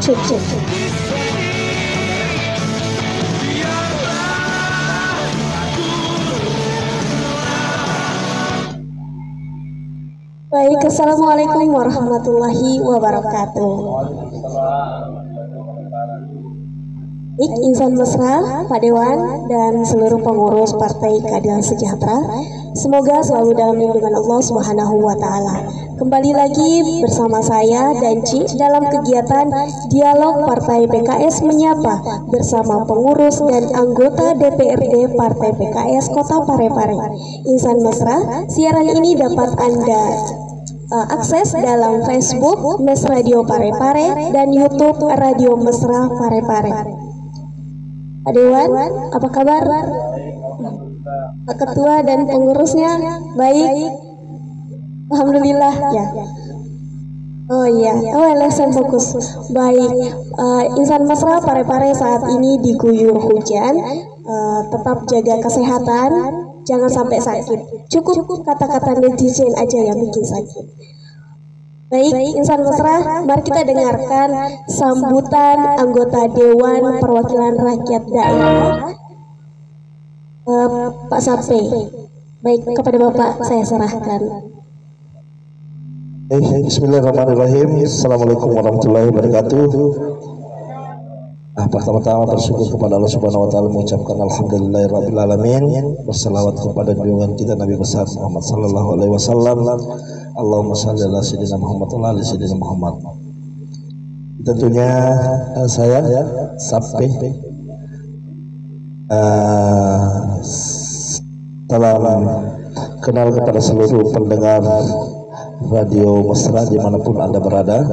Cek cek. Baik, assalamualaikum warahmatullahi wabarakatuh. Baik, insan mesra, Pak Dewan, dan seluruh pengurus Partai Keadilan Sejahtera, semoga selalu dalam lindungan Allah Subhanahu wa Ta'ala. Kembali lagi bersama saya Danci dalam kegiatan Dialog Partai PKS Menyapa bersama pengurus dan anggota DPRD Partai PKS Kota Parepare. Insan mesra, siaran ini dapat Anda akses dalam Facebook Mes Radio Parepare dan YouTube Radio Mesra Parepare. Pak Dewan, apa kabar? Pak Ketua dan pengurusnya baik? Alhamdulillah ya. Oh iya, LSM fokus. Baik, insan mesra Parepare saat ini diguyur hujan. Tetap jaga kesehatan, jangan sampai sakit. Cukup kata-kata netizen aja yang bikin sakit. Baik, insan mesra, mari kita dengarkan sambutan anggota Dewan Perwakilan Rakyat Daerah, Pak Sape. Baik, kepada Bapak saya serahkan. Bismillahirrahmanirrahim. Assalamualaikum warahmatullahi wabarakatuh. Pertama-tama bersyukur kepada Allah Subhanahu wa Ta'ala, mengucapkan alhamdulillahirabbil alamin, berselawat kepada junjungan kita Nabi besar Muhammad sallallahu alaihi wasallam. Allahumma shalli ala sayyidina Muhammad wa ala sayyidina Muhammad. Tentunya saya Sape telah kenal kepada seluruh pendengar Radio Mesra dimanapun Anda berada.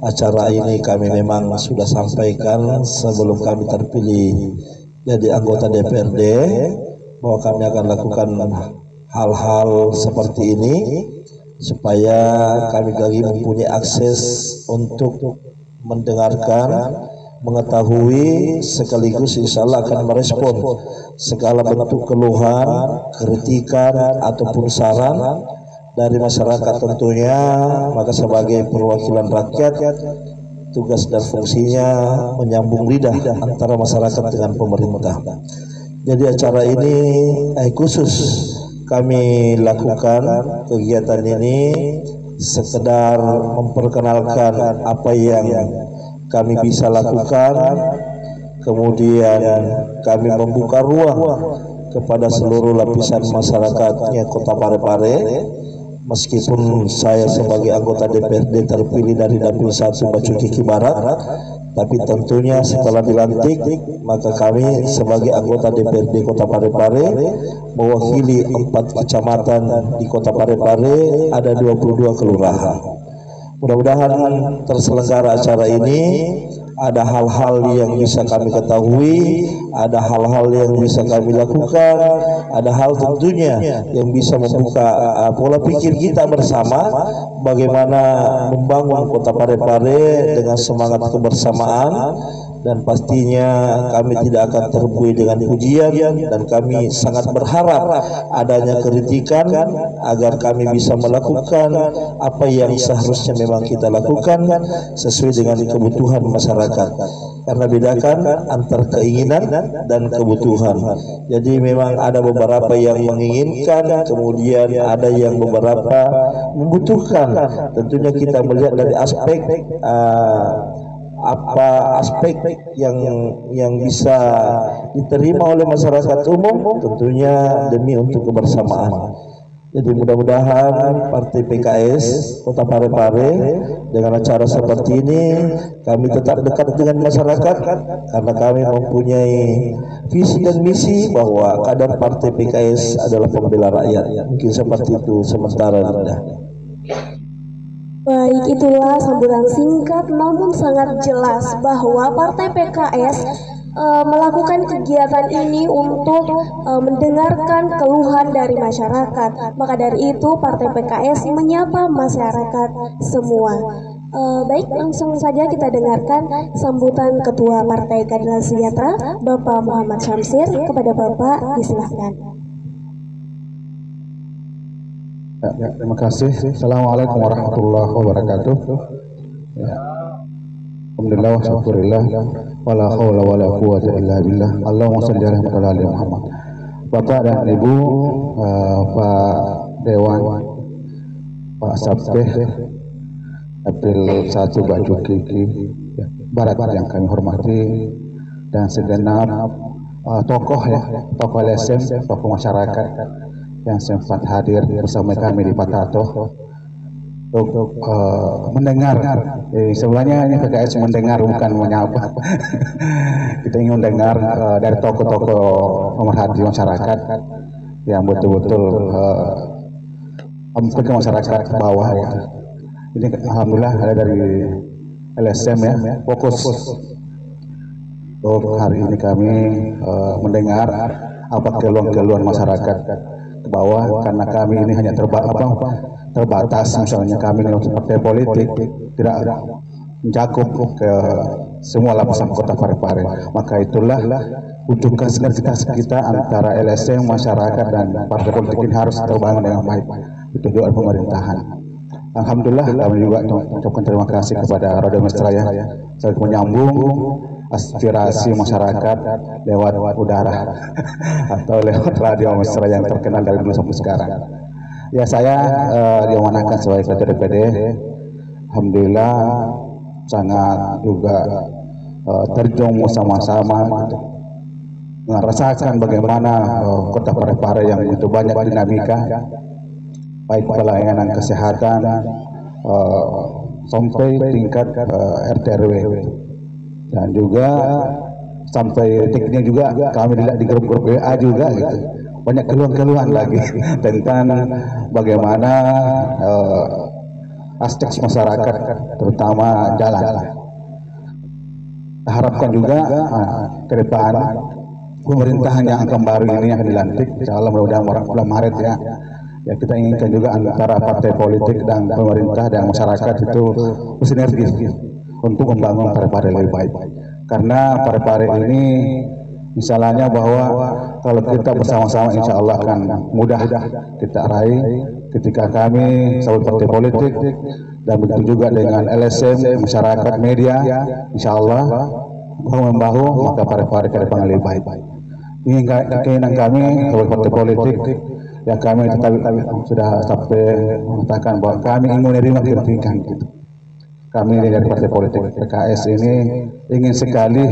Acara ini kami memang sudah sampaikan sebelum kami terpilih jadi anggota DPRD bahwa kami akan lakukan hal-hal seperti ini supaya kami lagi mempunyai akses untuk mendengarkan, mengetahui, sekaligus insya Allah akan merespon segala bentuk keluhan, kritikan ataupun saran dari masyarakat tentunya. Maka sebagai perwakilan rakyat, tugas dan fungsinya menyambung lidah antara masyarakat dengan pemerintah. Jadi acara ini khusus kami lakukan kegiatan ini sekedar memperkenalkan apa yang kami bisa lakukan, kemudian kami membuka ruang kepada seluruh lapisan masyarakatnya Kota Parepare. Meskipun saya sebagai anggota DPRD terpilih dari Dapil 1 Bacukiki Barat, tapi tentunya setelah dilantik maka kami sebagai anggota DPRD Kota Parepare mewakili 4 kecamatan di Kota Parepare, ada 22 kelurahan. Mudah-mudahan terselenggara acara ini ada hal-hal yang bisa kami ketahui, ada hal-hal yang bisa kami lakukan, ada hal tentunya yang bisa membuka pola pikir kita bersama bagaimana membangun Kota Parepare dengan semangat kebersamaan. Dan pastinya kami tidak akan terbuai dengan pujian, dan kami sangat berharap adanya kritikan agar kami bisa melakukan apa yang seharusnya memang kita lakukan sesuai dengan kebutuhan masyarakat. Karena bedakan antara keinginan dan kebutuhan. Jadi memang ada beberapa yang menginginkan, kemudian ada yang beberapa membutuhkan. Tentunya kita melihat dari aspek apa aspek yang bisa diterima oleh masyarakat umum, tentunya demi untuk kebersamaan. Jadi mudah-mudahan Partai PKS Kota Parepare dengan acara seperti ini kami tetap dekat dengan masyarakat, karena kami mempunyai visi dan misi bahwa kader Partai PKS adalah pembela rakyat. Mungkin seperti itu sementara, Linda. Baik, itulah sambutan singkat namun sangat jelas bahwa Partai PKS melakukan kegiatan ini untuk mendengarkan keluhan dari masyarakat. Maka dari itu Partai PKS menyapa masyarakat semua. Baik, langsung saja kita dengarkan sambutan Ketua Partai Keadilan Sejahtera Bapak Muhammad Syamsir. Kepada Bapak disilahkan. Terima kasih. Assalamualaikum warahmatullahi wabarakatuh. Alhamdulillah wa syukurillah wala haula wala quwwata illa billah. Allahumma shalli ala Muhammad. Bapak dan Ibu, Pak Dewan, Pak Sabteh, April 1 Pak Kiki Barat yang kami hormati, dan segenap tokoh tokoh LSM, tokoh masyarakat yang sempat hadir bersama kami di Patato untuk mendengar. Sebenarnya ini PKS mendengar, bukan menyapa. Kita ingin mendengar dari tokoh-tokoh pemerhati masyarakat yang betul-betul ke masyarakat ke bawah. Ini alhamdulillah ada dari LSM fokus. Untuk hari ini kami mendengar apa keluhan-keluhan masyarakat ke bawah, karena kami ini hanya terbatas, misalnya kami ini partai politik tidak mencakup ke semua lapisan kota Parepare. Maka itulah wujudkan sinergitas kita antara LSM, masyarakat, dan partai politik ini harus terbangun dengan baik. Itu doa pemerintahan. Alhamdulillah kami juga mengucapkan terima kasih kepada Radio Mesra saya menyambung aspirasi masyarakat lewat udara atau lewat Radio Mesra yang terkenal dari dulu sampai sekarang. Ya, saya diamanakan sebagai ketua DPD. Alhamdulillah sangat juga terjun sama-sama merasakan bagaimana kota Parepare yang begitu banyak dinamika, baik pelayanan kesehatan sampai tingkat RT RW, dan juga sampai detiknya juga kami di grup-grup WA juga gitu. Banyak keluhan-keluhan lagi tentang bagaimana aspek masyarakat, terutama jalan. Harapkan juga ke depan pemerintahan yang akan baru ini yang akan dilantik, insya Allah mudah-mudahan bulan Maret ya, kita inginkan juga antara partai politik dan pemerintah dan masyarakat itu bersinergi untuk membangun Parepare lebih baik. Karena Parepare ini misalnya bahwa kalau kita bersama-sama insya Allah akan mudah kita raih ketika kami sebagai partai politik dan begitu juga dengan LSM, masyarakat, media, insya Allah bahu-membahu, maka Parepare ke depan lebih baik. Ini keinginan kami sebagai partai politik yang kami sudah sampai mengatakan bahwa kami ingin menerima kritikan gitu. Kami dari partai politik PKS ini ingin sekali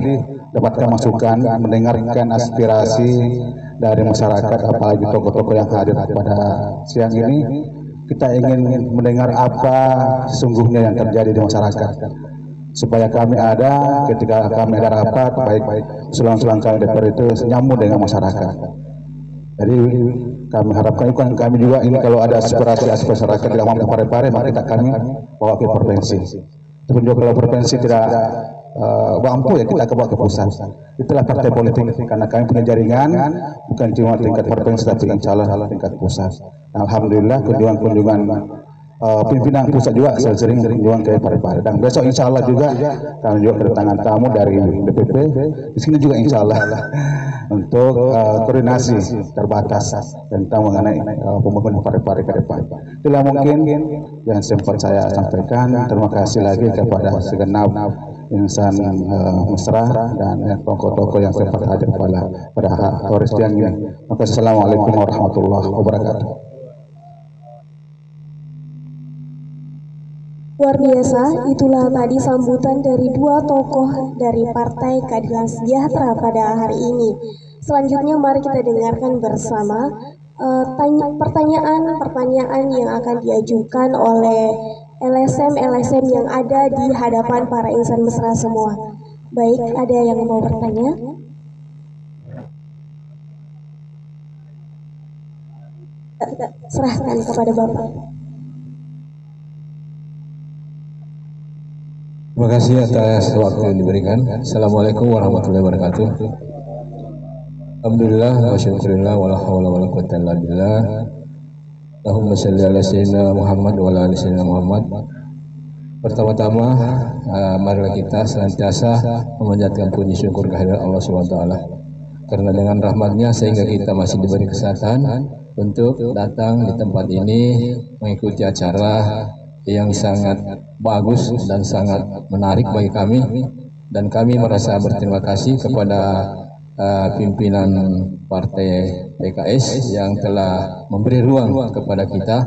dapatkan masukan, mendengarkan aspirasi dari masyarakat, apalagi tokoh-tokoh yang hadir pada siang ini. Kita ingin mendengar apa sesungguhnya yang terjadi di masyarakat, supaya kami ada ketika kami ada rapat, baik usulan-usulan kami DPR itu nyambung dengan masyarakat. Jadi kami harapkan kami juga ini kalau ada aspirasi masyarakat tidak mampu Parepare, maka kami bawa ke provinsi. Tapi juga kalau provinsi tidak mampu ya kita bawa ke pusat. Itulah partai politik, karena kami punya jaringan bukan cuma tingkat provinsi tapi insya Allah tingkat pusat. Alhamdulillah kunjungan pimpinan pusat juga sering kunjungan ke Parepare, dan besok insya Allah juga kami juga kedatangan tamu dari DPP di sini juga insya Allah untuk koordinasi terbatas tentang mengenai pembangunan Parepare ke depan. Itulah mungkin yang sempat saya sampaikan. Terima kasih lagi kepada segenap insan mesra dan tokoh-tokoh yang sempat hadir pada hari siang ini. Maka assalamualaikum warahmatullahi wabarakatuh. Luar biasa, itulah tadi sambutan dari dua tokoh dari Partai Keadilan Sejahtera pada hari ini. Selanjutnya mari kita dengarkan bersama pertanyaan yang akan diajukan oleh LSM yang ada di hadapan para insan mesra semua. Baik, ada yang mau bertanya? Serahkan kepada Bapak. Terima kasih atas waktu yang diberikan. Assalamualaikum warahmatullahi wabarakatuh. Alhamdulillah wa syukurillah wa la hawla wa la quwwata illa billah. Allahumma shalli ala sayyidina Muhammad wa ala ali sayyidina Muhammad. Pertama-tama marilah kita senantiasa memanjatkan puji syukur kehadirat Allah SWT, karena dengan rahmatnya sehingga kita masih diberi kesehatan untuk datang di tempat ini mengikuti acara yang sangat bagus dan sangat menarik bagi kami, dan kami merasa berterima kasih kepada pimpinan Partai PKS yang telah memberi ruang kepada kita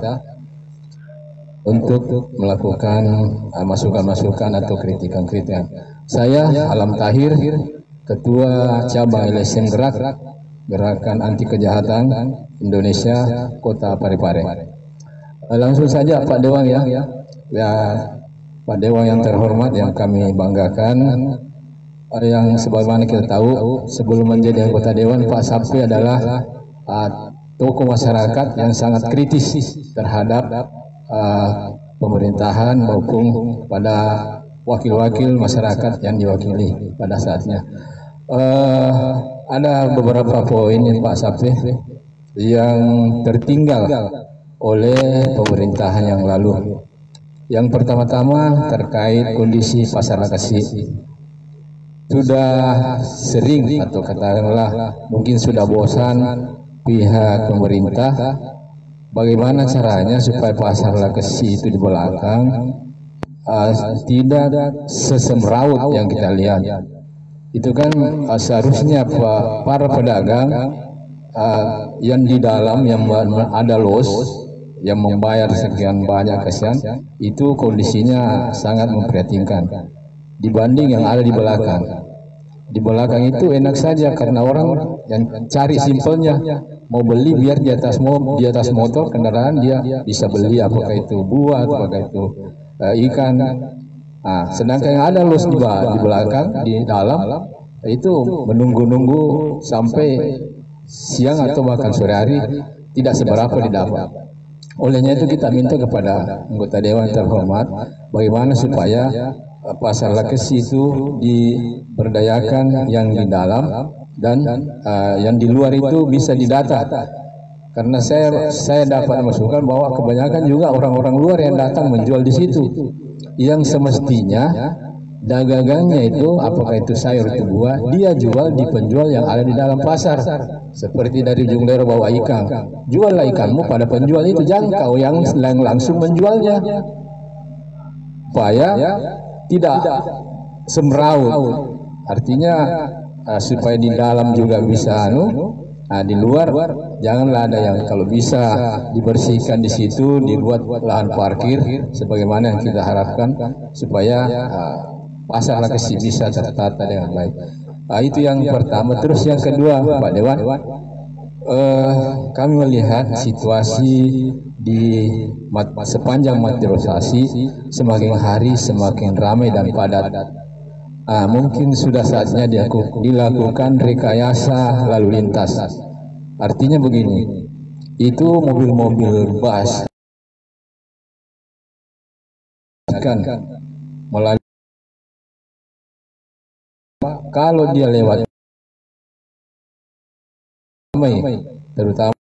untuk melakukan masukan-masukan atau kritikan-kritikan. Saya Alam Tahir, Ketua Cabang LSM Gerakan Anti Kejahatan Indonesia Kota Parepare. Langsung saja Pak Dewan ya, Pak Dewan yang terhormat yang kami banggakan, yang sebagaimana kita tahu sebelum menjadi anggota Dewan, Pak Sapri adalah tokoh masyarakat yang sangat kritis terhadap pemerintahan maupun pada wakil-wakil masyarakat yang diwakili pada saatnya. Ada beberapa poin Pak Sapri yang tertinggal oleh pemerintahan yang lalu. Yang pertama-tama terkait kondisi Pasar Lekesi. Sudah sering atau katakanlah mungkin sudah bosan pihak pemerintah bagaimana caranya supaya Pasar Lekesi itu di belakang tidak sesemrawut yang kita lihat. Itu kan seharusnya para pedagang yang di dalam yang ada los yang membayar sekian banyak kesian, itu kondisinya sangat memprihatinkan dibanding yang ada di belakang. Di belakang itu enak saja karena orang yang cari simpelnya mau beli biar di atas motor kendaraan dia bisa beli, apakah itu buah, apakah itu ikan. Sedangkan yang ada los di belakang, di dalam itu menunggu-nunggu sampai siang atau bahkan sore hari tidak seberapa didapat. Olehnya itu kita minta kepada anggota Dewan terhormat bagaimana supaya Pasar Lekesi itu diberdayakan yang di dalam dan yang di luar itu bisa didata. Karena saya dapat masukan bahwa kebanyakan juga orang-orang luar yang datang menjual di situ, yang semestinya dagangnya itu apakah itu sayur itu buah dia jual di penjual yang ada di dalam pasar. Seperti dari ujung daerah bawa ikan, juallah ikanmu pada penjual itu, jangkau yang langsung menjualnya supaya tidak semrawut. Artinya supaya di dalam juga bisa di luar janganlah ada yang, kalau bisa dibersihkan di situ, dibuat lahan parkir sebagaimana yang kita harapkan supaya Pasar Lekesi bisa tertata dengan baik. Itu yang pertama. Terus yang kedua Pak Dewan, kami melihat situasi di sepanjang Matirosasi semakin hari semakin ramai dan padat. Mungkin sudah saatnya dilakukan rekayasa lalu lintas. Artinya begini, itu mobil-mobil bus kan melalui, kalau dia lewat ramai, terutama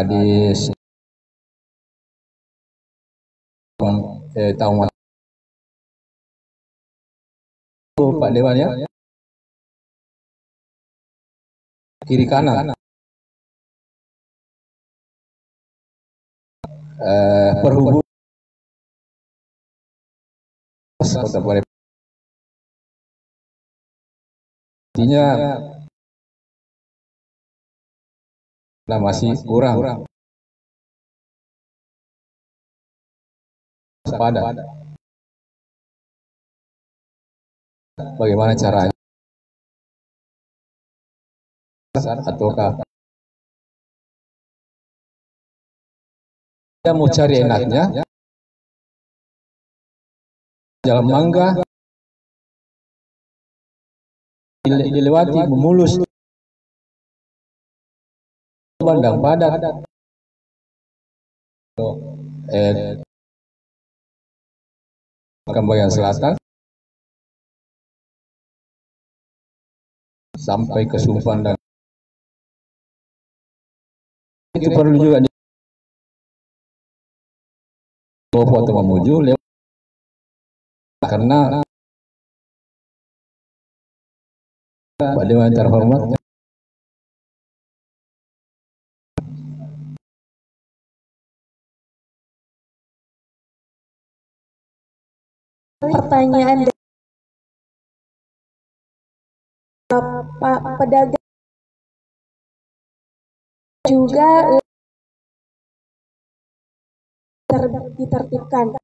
di tahun Pak Dewan ya, kiri kanan perhubungan Kota Parepare. Artinya masih kurang padat. Bagaimana caranya? Ataukah kita mau cari enaknya Jalan Mangga dilewati memulus bandang padat bagian selatan sampai ke Sumpan, dan itu perlu juga foto menuju lewat, karena Pak Dewan terhormat pertanyaan dari Pak pedagang juga ditertibkan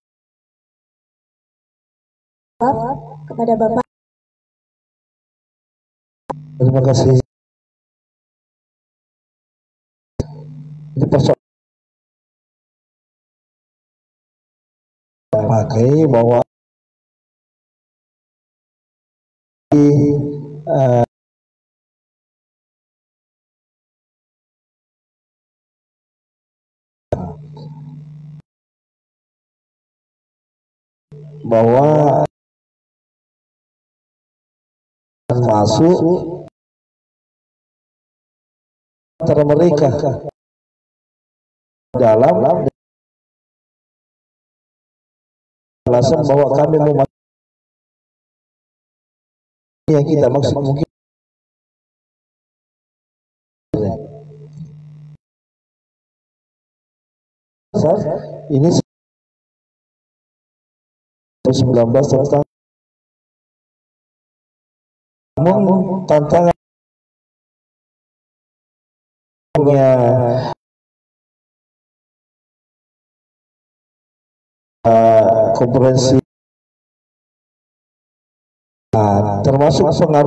kepada Bapak. Terima kasih. Ini persoalan pakai bahwa bahwa masuk antara mereka dalam alasan bahwa kami mau yang kita maksud mungkin ini 19 tentang namun tantangannya konferensi termasuk pengaruh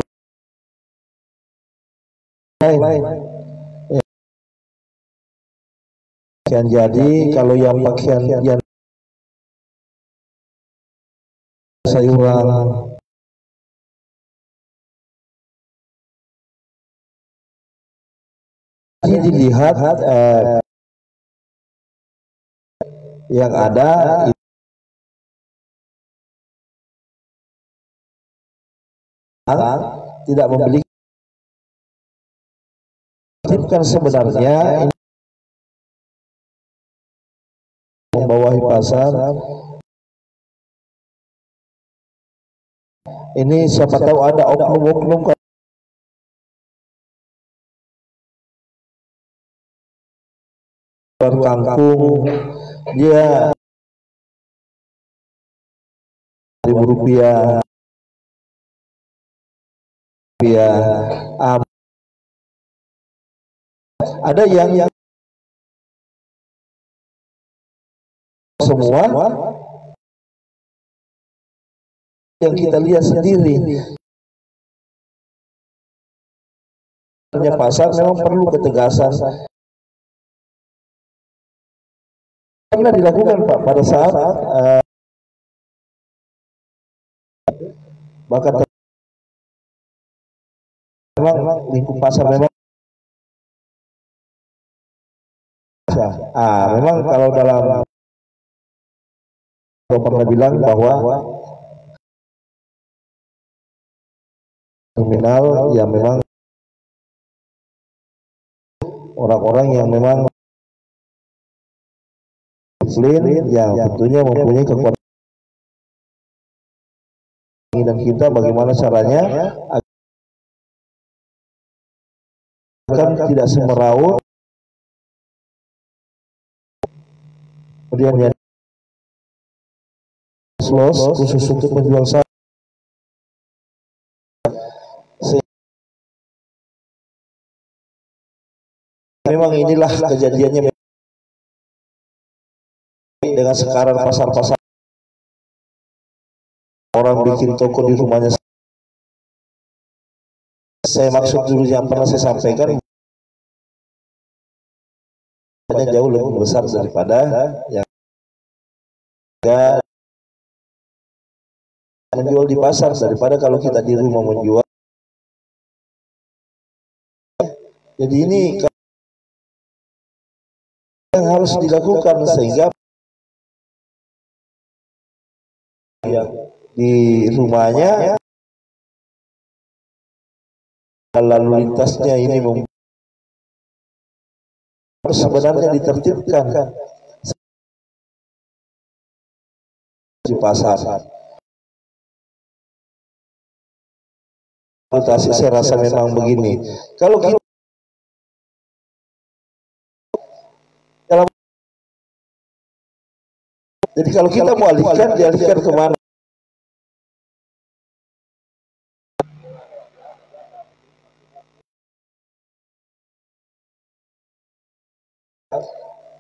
lain ya. Jadi kalau yang pakaian yang sayuran ini dilihat yang ada tidak membeli kan sebenarnya ini membawahi pasar ini siapa tahu ada oknum-oknum kampung dia Rp1.000 ada yang semua yang kita lihat sendiri pasar memang perlu ketegasan pernah dilakukan Pak pada saat bahkan memang lingkup pasar memang memang kalau dalam pernah bilang bahwa terminal yang memang orang-orang yang memang muslim yang tentunya mempunyai kekuatan dan kita bagaimana caranya agar tidak semeraut kemudian ya khusus untuk penjual saham memang inilah kejadiannya dengan sekarang pasar-pasar orang bikin toko di rumahnya. Saya maksud dulu yang pernah saya sampaikan jauh lebih besar daripada yang menjual di pasar daripada kalau kita di rumah menjual. Jadi ini yang harus dilakukan sehingga di rumahnya lalu lintasnya ini sebenarnya ditertibkan di pasar. Saya rasa memang begini. Kalau kita jadi kalau kita mau alihkan, dialihkan kemana?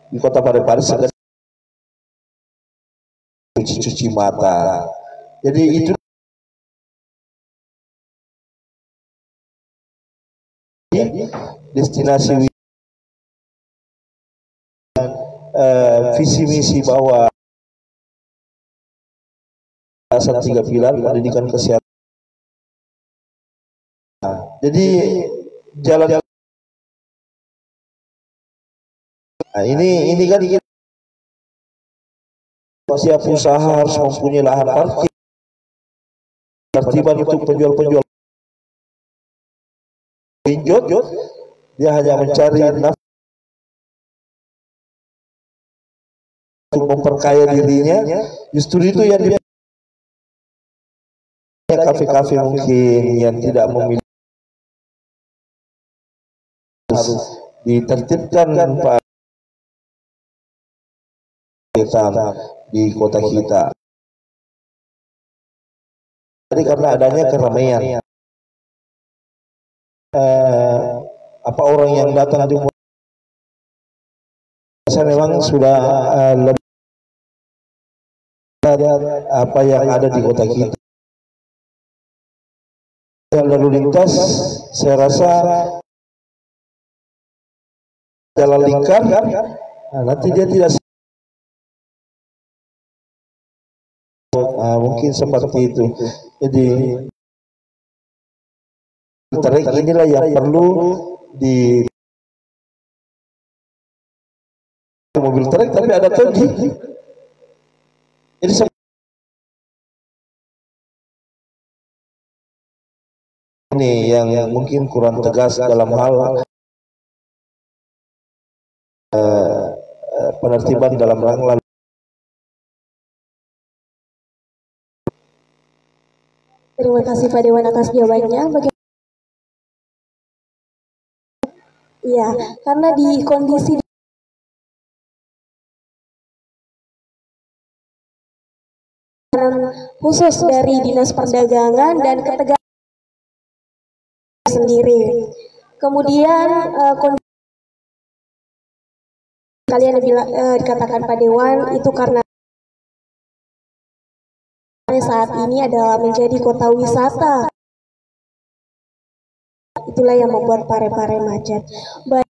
di kota Parepare segera cuci mata. Jadi itu destinasi visi misi bahwa asal 3 pilar pendidikan kesehatan. Jadi jalan ini kan setiap usaha harus mempunyai lahan parkir, tertiban untuk penjual-penjual pinjot, dia hanya mencari nafsu untuk memperkaya dirinya. Justru itu yang kafe-kafe mungkin yang tidak memiliki harus ditertibkan Pak di kota kita. Jadi karena adanya keramaian, apa orang yang datang di saya memang sudah lebih apa yang ada di kota kita. Lalu lintas, saya rasa jalan lingkar, nanti dia tidak mungkin seperti itu. Jadi tarik inilah yang perlu di mobil tarik, tapi ada togi. Jadi ini yang mungkin kurang tegas dalam hal penertiban dalam rangka. Terima kasih Pak Dewan atas jawabannya. Iya, karena di kondisi khusus dari Dinas Perdagangan dan Ketegangan sendiri. Kemudian kalian dikatakan Pak Dewan itu karena saat ini adalah menjadi kota wisata. Itulah yang membuat Parepare macet. Baik,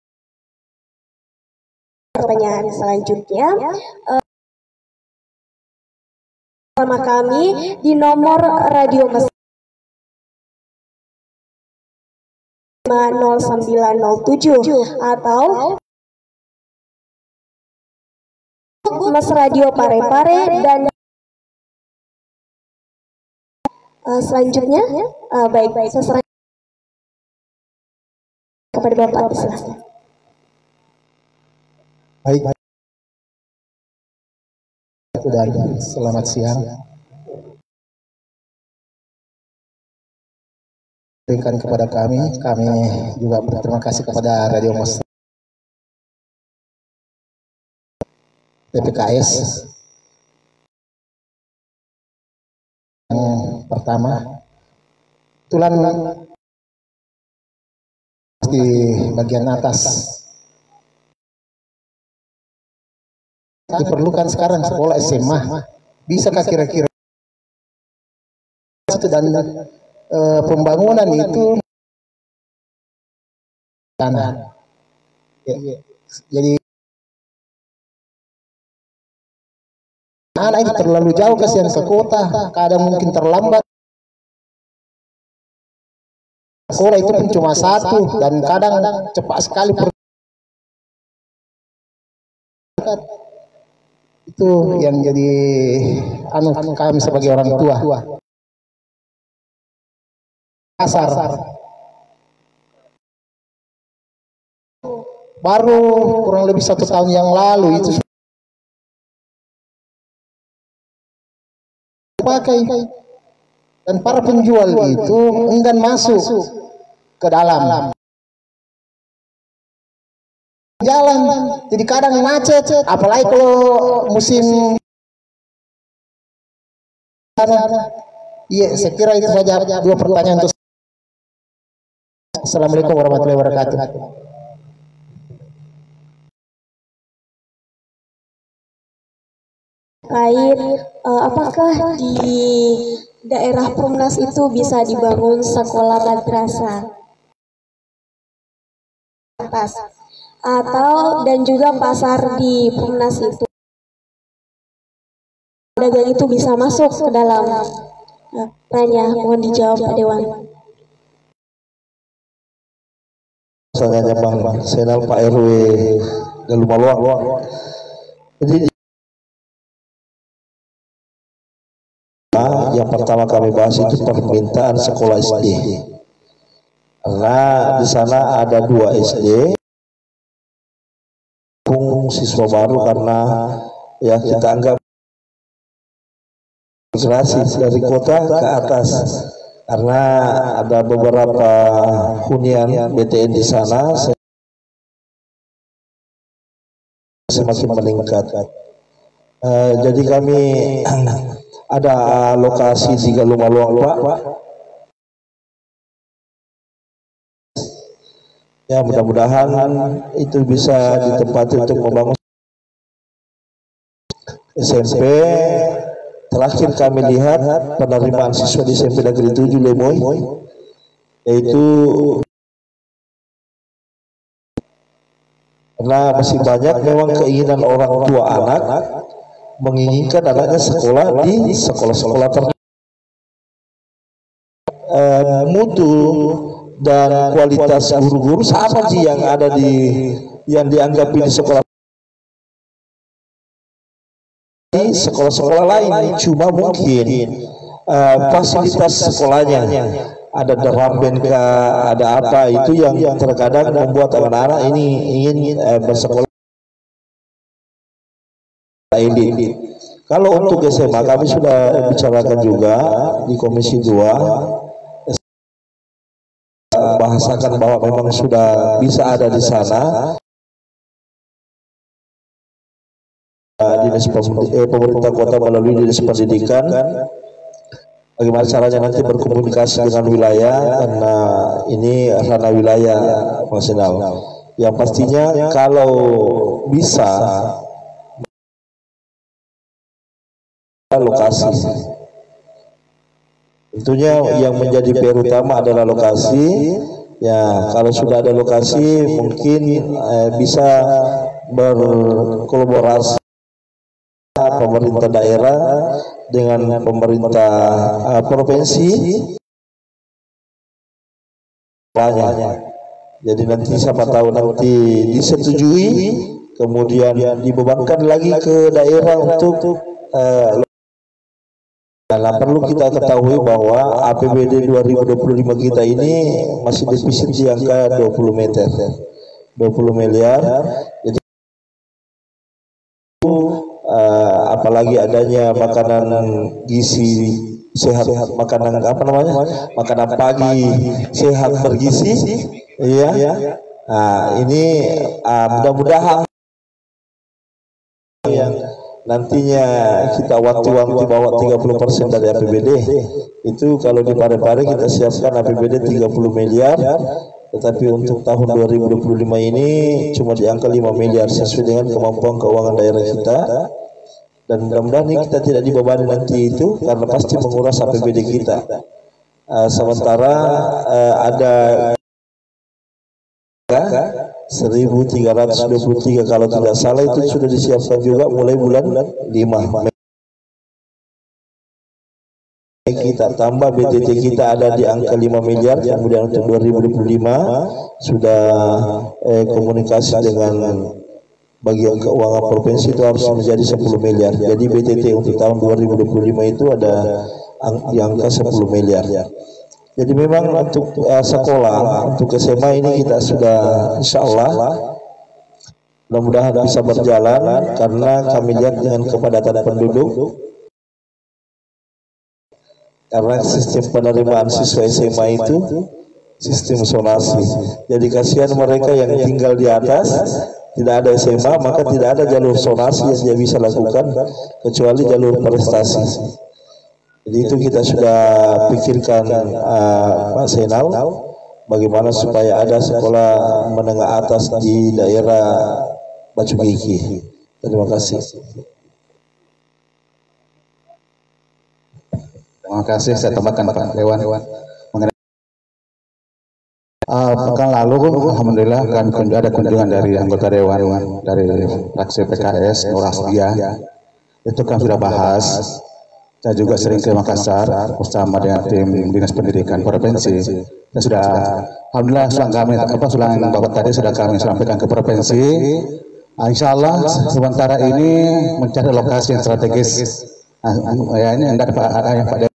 pertanyaan selanjutnya sama kami di nomor radio 0907 atau Mas Radio Parepare dan selanjutnya baik saya serahkan kepada Bapak, silahkan. Baik. Dan selamat siang. Berikan kepada kami juga berterima kasih kepada Radio Mos PPKS. Yang pertama, tulan di bagian atas diperlukan sekarang sekolah SMA. Bisakah kira-kira dan pembangunan itu tanah? Jadi anak itu terlalu jauh kasihan ke kota, kadang mungkin terlambat. Sekolah itu pun cuma satu dan kadang cepat sekali itu yang jadi kami sebagai orang tua. Kasar. Baru kurang lebih 1 tahun yang lalu itu pakai dan para penjual itu enggan masuk ke dalam jalan, jadi kadang macet, apalagi kalau musim. Iya, saya kira itu saja 2 pertanyaan untuk. Assalamualaikum warahmatullahi wabarakatuh. terkait apakah di daerah Perumnas itu bisa dibangun sekolah madrasah atas atau dan juga pasar di Perumnas itu dagang itu bisa masuk ke dalam perannya. Mohon dijawab Pak Dewan. Misalnya Bang Senal Pak RW Galumaluang. Jadi yang pertama kami bahas itu permintaan sekolah SD. Karena di sana ada 2 SD. Siswa baru karena ya kita anggap migrasi dari kota ke atas karena ada beberapa hunian BTN di sana semakin meningkat. Jadi kami ada lokasi di Galumaluang Pak. Ya mudah-mudahan itu bisa ditempati untuk membangun SMP. Terakhir kami lihat penerimaan siswa di SMP Negeri 7 Lemoy, yaitu karena masih banyak memang keinginan orang tua anak menginginkan anaknya sekolah di sekolah-sekolah mutu dan kualitas guru-guru sama sih yang ada di yang dianggap di sekolah lain, cuma mungkin fasilitas sekolahnya ada drum band ada apa itu yang terkadang membuat anak-anak ini ingin bersekolah ini. Kalau untuk SMA kami sudah bicarakan juga di Komisi 2, bahasakan bahwa memang sudah bisa ada di sana. Dinas pemerintah kota melalui dinas pendidikan, bagaimana caranya nanti berkomunikasi dengan wilayah karena ini ranah wilayah nasional. Yang pastinya kalau bisa lokasi, tentunya yang menjadi PR utama adalah lokasi. Ya kalau sudah ada lokasi mungkin bisa berkolaborasi pemerintah daerah dengan pemerintah provinsi banyak. Jadi nanti siapa tahu nanti disetujui, kemudian dibebankan lagi ke daerah untuk nah, perlu kita ketahui bahwa APBD 2025 kita ini masih defisit di angka 20 miliar. Jadi apalagi adanya makanan gizi sehat, makanan apa namanya, makanan pagi sehat bergizi, iya. Nah ini mudah-mudahan yang nantinya kita waktu-waktu bawa 30% dari APBD itu kalau di Parepare kita siapkan APBD 30 miliar. Tetapi untuk tahun 2025 ini cuma di angka 5 miliar sesuai dengan kemampuan keuangan daerah kita. Dan mudah-mudahan ini kita tidak dibebani nanti itu karena pasti menguras APBD kita. Sementara ada 1.323 kalau tidak salah itu sudah disiapkan juga mulai bulan 5. Kita tambah BTT kita ada di angka 5 miliar, kemudian untuk 2025 sudah komunikasi dengan bagian keuangan provinsi itu harus menjadi 10 miliar. Jadi BTT untuk tahun 2025 itu ada di angka 10 miliar. Jadi memang untuk sekolah, untuk SMA ini kita sudah insya Allah mudah-mudahan bisa berjalan karena kami lihat dengan kepadatan penduduk. Karena sistem penerimaan siswa SMA itu sistem zonasi. Jadi kasihan mereka yang tinggal di atas, tidak ada SMA, maka tidak ada jalur zonasi yang dia bisa lakukan kecuali jalur prestasi. Jadi itu kita sudah pikirkan Pak Senal, bagaimana supaya ada sekolah menengah atas di daerah Bacubiki. Terima kasih. Terima kasih, saya tambahkan Pak Dewan. Pekan lalu, alhamdulillah kami ada kunjungan dari anggota Dewan dari fraksi PKS Nur Asdia. Itu kan sudah bahas. Saya juga sering ke Makassar bersama dengan tim Dinas Pendidikan Provinsi. Kita sudah, alhamdulillah, sulang Bapak tadi sudah kami sampaikan ke provinsi. Insya Allah sementara ini mencari lokasi yang strategis. Ya ini ada Pak Dewan.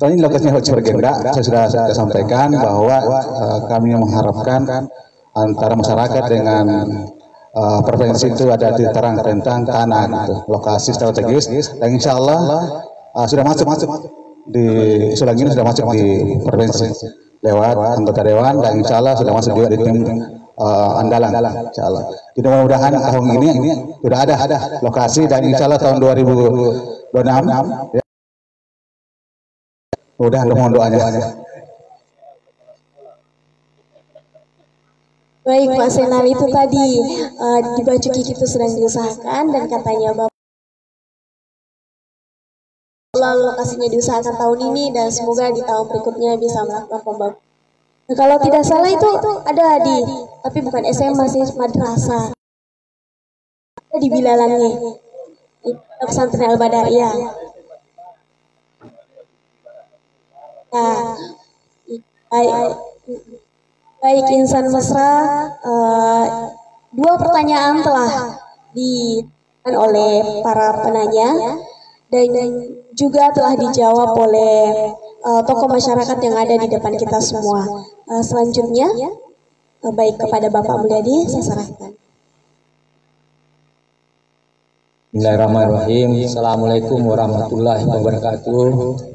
Ini lokasinya Bergenda. Saya sudah sampaikan bahwa kami mengharapkan antara masyarakat dengan provinsi itu ada diterang tentang tanah, gitu, lokasi strategis, dan insya Allah sudah masuk di Sulang ini sudah masuk di provinsi lewat anggota Dewan, dan insya Allah sudah masuk juga di tim andalan, insya Allah. Jadi mudah-mudahan tahun ini sudah ada lokasi, dan insya Allah tahun 2026 ya, mudah mohon doanya. Baik Pak Senal, itu tadi di Baju Kiki itu sedang diusahakan dan katanya Bapak lokasinya diusahakan tahun ini dan semoga di tahun berikutnya bisa melakukan pembangunan. Nah, kalau tidak salah itu ada tapi bukan SMA sih, madrasah. Ada di Bilalannya, di pesantren Al-Badariyah. Nah, baik insan mesra, dua pertanyaan telah ditanyakan oleh para penanya dan juga telah dijawab oleh tokoh masyarakat yang ada di depan kita semua. Selanjutnya, baik kepada Bapak Mulyadi, saya serahkan. Bismillahirrahmanirrahim. Assalamualaikum warahmatullahi wabarakatuh.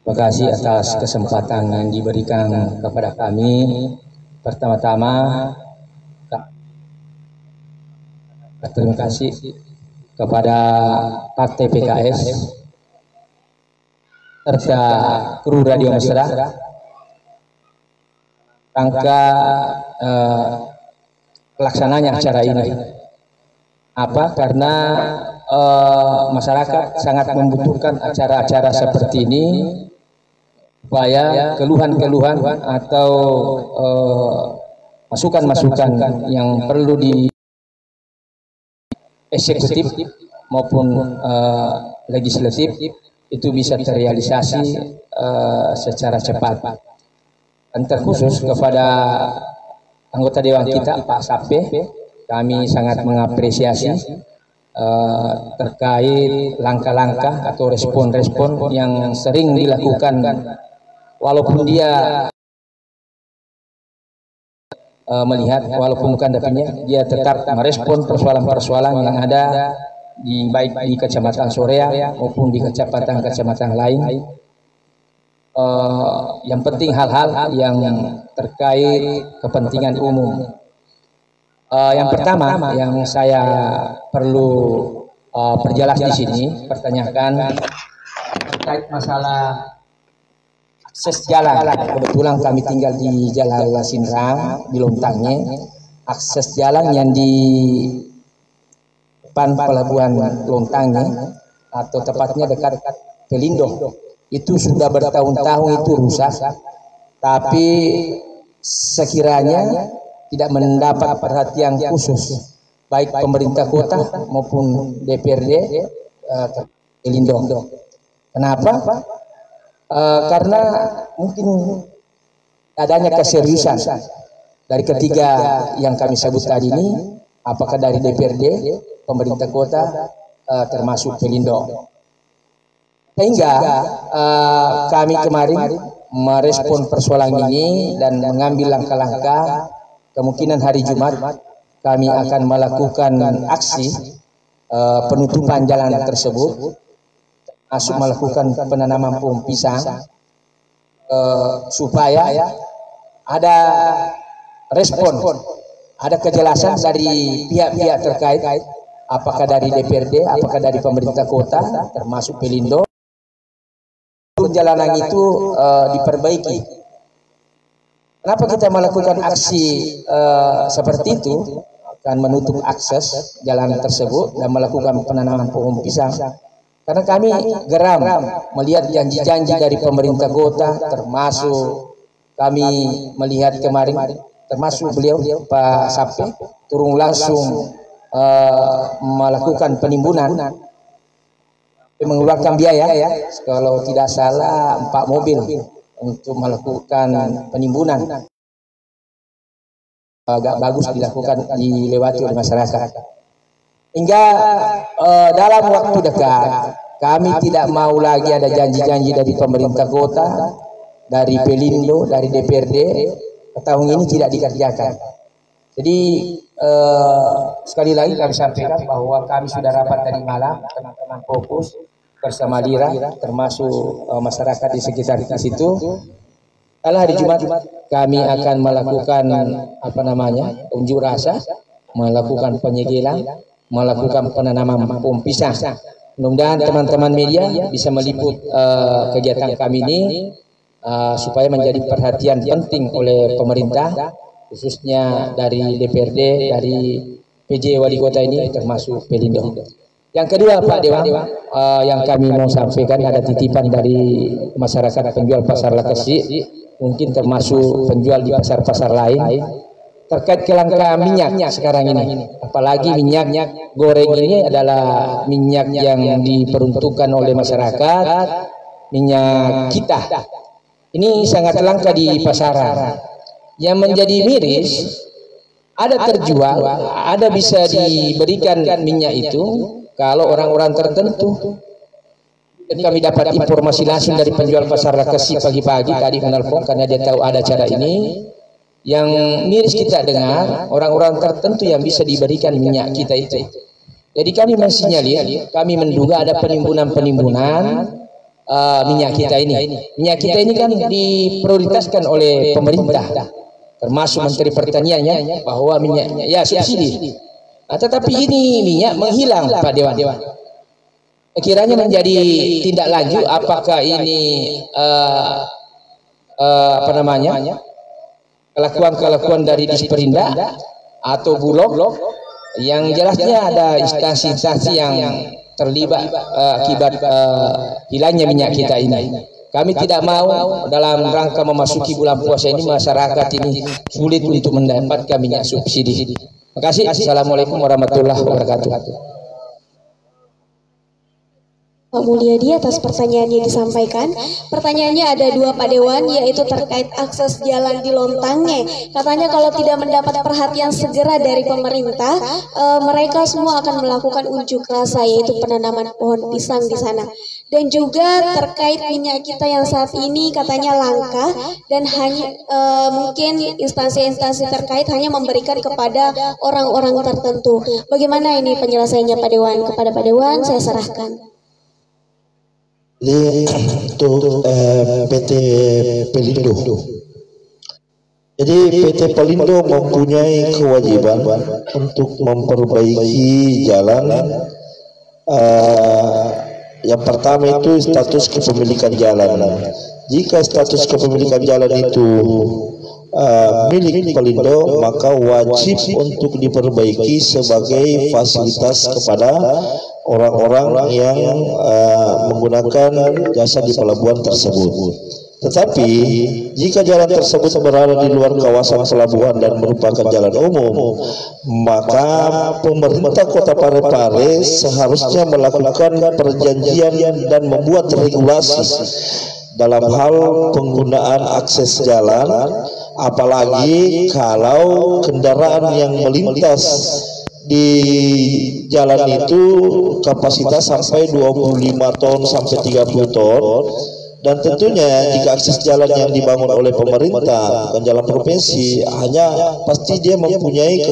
Terima kasih atas kesempatan yang diberikan kepada kami. Pertama-tama, terima kasih kepada Partai PKS serta kru Radio Mesra rangka pelaksananya acara ini. Apa? Karena masyarakat sangat membutuhkan acara-acara seperti ini, supaya keluhan-keluhan atau masukan-masukan yang perlu di eksekutif maupun legislatif itu bisa terrealisasi secara cepat. Dan terkhusus kepada anggota Dewan kita Pak Sape, kami sangat mengapresiasi terkait langkah-langkah atau respon-respon yang sering dilakukan, walaupun dia melihat, walaupun bukan dapatnya, dia tetap merespon persoalan-persoalan yang ada baik di Kecamatan Sorea maupun di kecamatan-kecamatan lain. Yang penting hal-hal yang terkait kepentingan umum. Yang pertama yang saya perlu perjelas di sini, pertanyakan terkait masalah akses jalan. Kebetulan kami tinggal di Jalan Lasinrang di Lontangnya. Akses jalan yang di depan pelabuhan Lontangnya atau tepatnya dekat Pelindo itu sudah bertahun-tahun itu rusak, tapi sekiranya tidak mendapat perhatian khusus baik pemerintah kota maupun DPRD Pelindo. Kenapa? Karena mungkin adanya keseriusan dari ketiga yang kami sebut tadi ini, apakah dari DPRD, pemerintah kota, termasuk Pelindo. Sehingga kami kemarin merespon persoalan ini dan mengambil langkah-langkah. Kemungkinan hari Jumat kami akan melakukan aksi penutupan jalan tersebut, masuk melakukan penanaman pohon pisang, supaya ada respon, ada kejelasan dari pihak-pihak terkait, apakah dari DPRD, apakah dari pemerintah kota, termasuk Pelindo, perjalanan itu diperbaiki. Kenapa kita melakukan aksi seperti itu? Akan menutup akses jalan tersebut dan melakukan penanaman pohon pisang. Karena kami geram melihat janji-janji dari pemerintah kota, termasuk kami melihat kemarin, termasuk beliau Pak Sape turun langsung melakukan penimbunan, mengeluarkan biaya ya, kalau tidak salah 4 mobil untuk melakukan penimbunan. Agak bagus dilakukan, dilewati oleh masyarakat. Hingga dalam waktu dekat kami tidak mau lagi ada janji-janji dari pemerintah kota, dari Pelindo, dari DPRD, tahun ini tidak dikerjakan. Jadi sekali lagi kami sampaikan bahwa kami sudah rapat tadi malam, teman-teman fokus bersama Lira, termasuk masyarakat di sekitar situ. Kalau hari Jumat kami akan melakukan unjuk rasa, melakukan penyegelan, melakukan penanaman pohon pisang. Mudah-mudahan teman-teman media bisa meliput kegiatan kami ini supaya menjadi perhatian penting oleh pemerintah, khususnya dari DPRD, dari PJ Wali Kota ini, termasuk Pelindo. Yang kedua Pak Dewan, yang kami mau sampaikan ada titipan dari masyarakat penjual pasar Lakesi, mungkin termasuk penjual di pasar-pasar lain, terkait kelangkaan minyak sekarang ini. Apalagi minyak goreng ini adalah minyak yang diperuntukkan oleh masyarakat, minyak kita. Ini sangat langka di pasaran. Yang menjadi miris, ada terjual, ada bisa diberikan minyak itu kalau orang-orang tertentu. Dan kami dapat informasi langsung dari penjual pasar Lakesi pagi-pagi tadi menelpon karena dia tahu ada acara ini. Yang miris kita dengar, orang-orang tertentu yang bisa diberikan minyak kita itu. Jadi kami mensinyalir, kami menduga ada penimbunan minyak kita ini. Minyak kita ini kan diprioritaskan oleh pemerintah, termasuk Menteri Pertaniannya, bahwa minyaknya ya subsidi. Tetapi ini minyak menghilang Pak Dewan. Kiranya menjadi tindak lanjut, apakah ini kelakuan dari Disperindak atau Bulog, yang jelasnya ada instansi-instansi yang terlibat akibat hilangnya minyak kita ini. Kami tidak mau dalam rangka memasuki bulan puasa ini masyarakat ini sulit untuk mendapatkan minyak subsidi. Terima kasih. Assalamualaikum warahmatullahi wabarakatuh. Pak Mulyadi atas pertanyaan yang disampaikan. Pertanyaannya ada 2 Pak Dewan, yaitu terkait akses jalan di Lontange. Katanya kalau tidak mendapat perhatian segera dari pemerintah, mereka semua akan melakukan unjuk rasa, yaitu penanaman pohon pisang di sana. Dan juga terkait minyak kita yang saat ini katanya langka dan hanya mungkin instansi-instansi terkait hanya memberikan kepada orang-orang tertentu. Bagaimana ini penyelesaiannya Pak Dewan? Kepada Pak Dewan saya serahkan. Untuk PT Pelindo. Jadi PT Pelindo mempunyai kewajiban untuk memperbaiki jalan. Yang pertama itu status kepemilikan jalan. Jika status kepemilikan jalan itu milik Pelindo, maka wajib untuk diperbaiki sebagai fasilitas kepada orang-orang yang menggunakan jasa di pelabuhan tersebut. Tetapi jika jalan tersebut berada di luar kawasan pelabuhan dan merupakan jalan umum, maka pemerintah Kota Parepare seharusnya melakukan perjanjian dan membuat regulasi dalam hal penggunaan akses jalan, apalagi kalau kendaraan yang melintas di jalan itu kapasitas sampai 25 ton sampai 30 ton. Dan tentunya jika akses jalan yang dibangun oleh pemerintah bukan jalan provinsi, hanya pasti dia mempunyai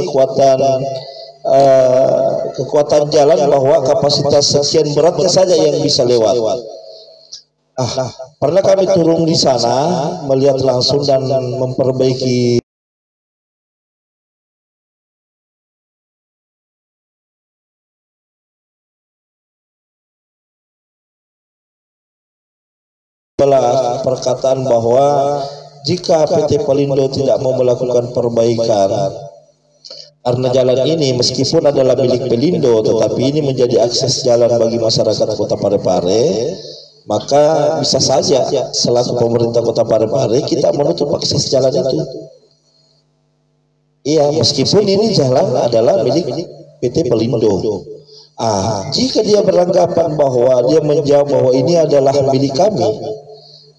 kekuatan jalan bahwa kapasitas sekian beratnya saja yang bisa lewat. Pernah kami turun di sana melihat langsung dan memperbaiki perkataan bahwa jika PT Pelindo tidak mau melakukan perbaikan, Karena jalan ini meskipun adalah milik Pelindo, tetapi ini menjadi akses jalan bagi masyarakat Kota Parepare, maka bisa saja selaku pemerintah Kota Parepare kita menutup akses jalan itu. Iya, meskipun ini jalan adalah milik PT Pelindo. Jika dia beranggapan bahwa dia menjawab bahwa ini adalah milik kami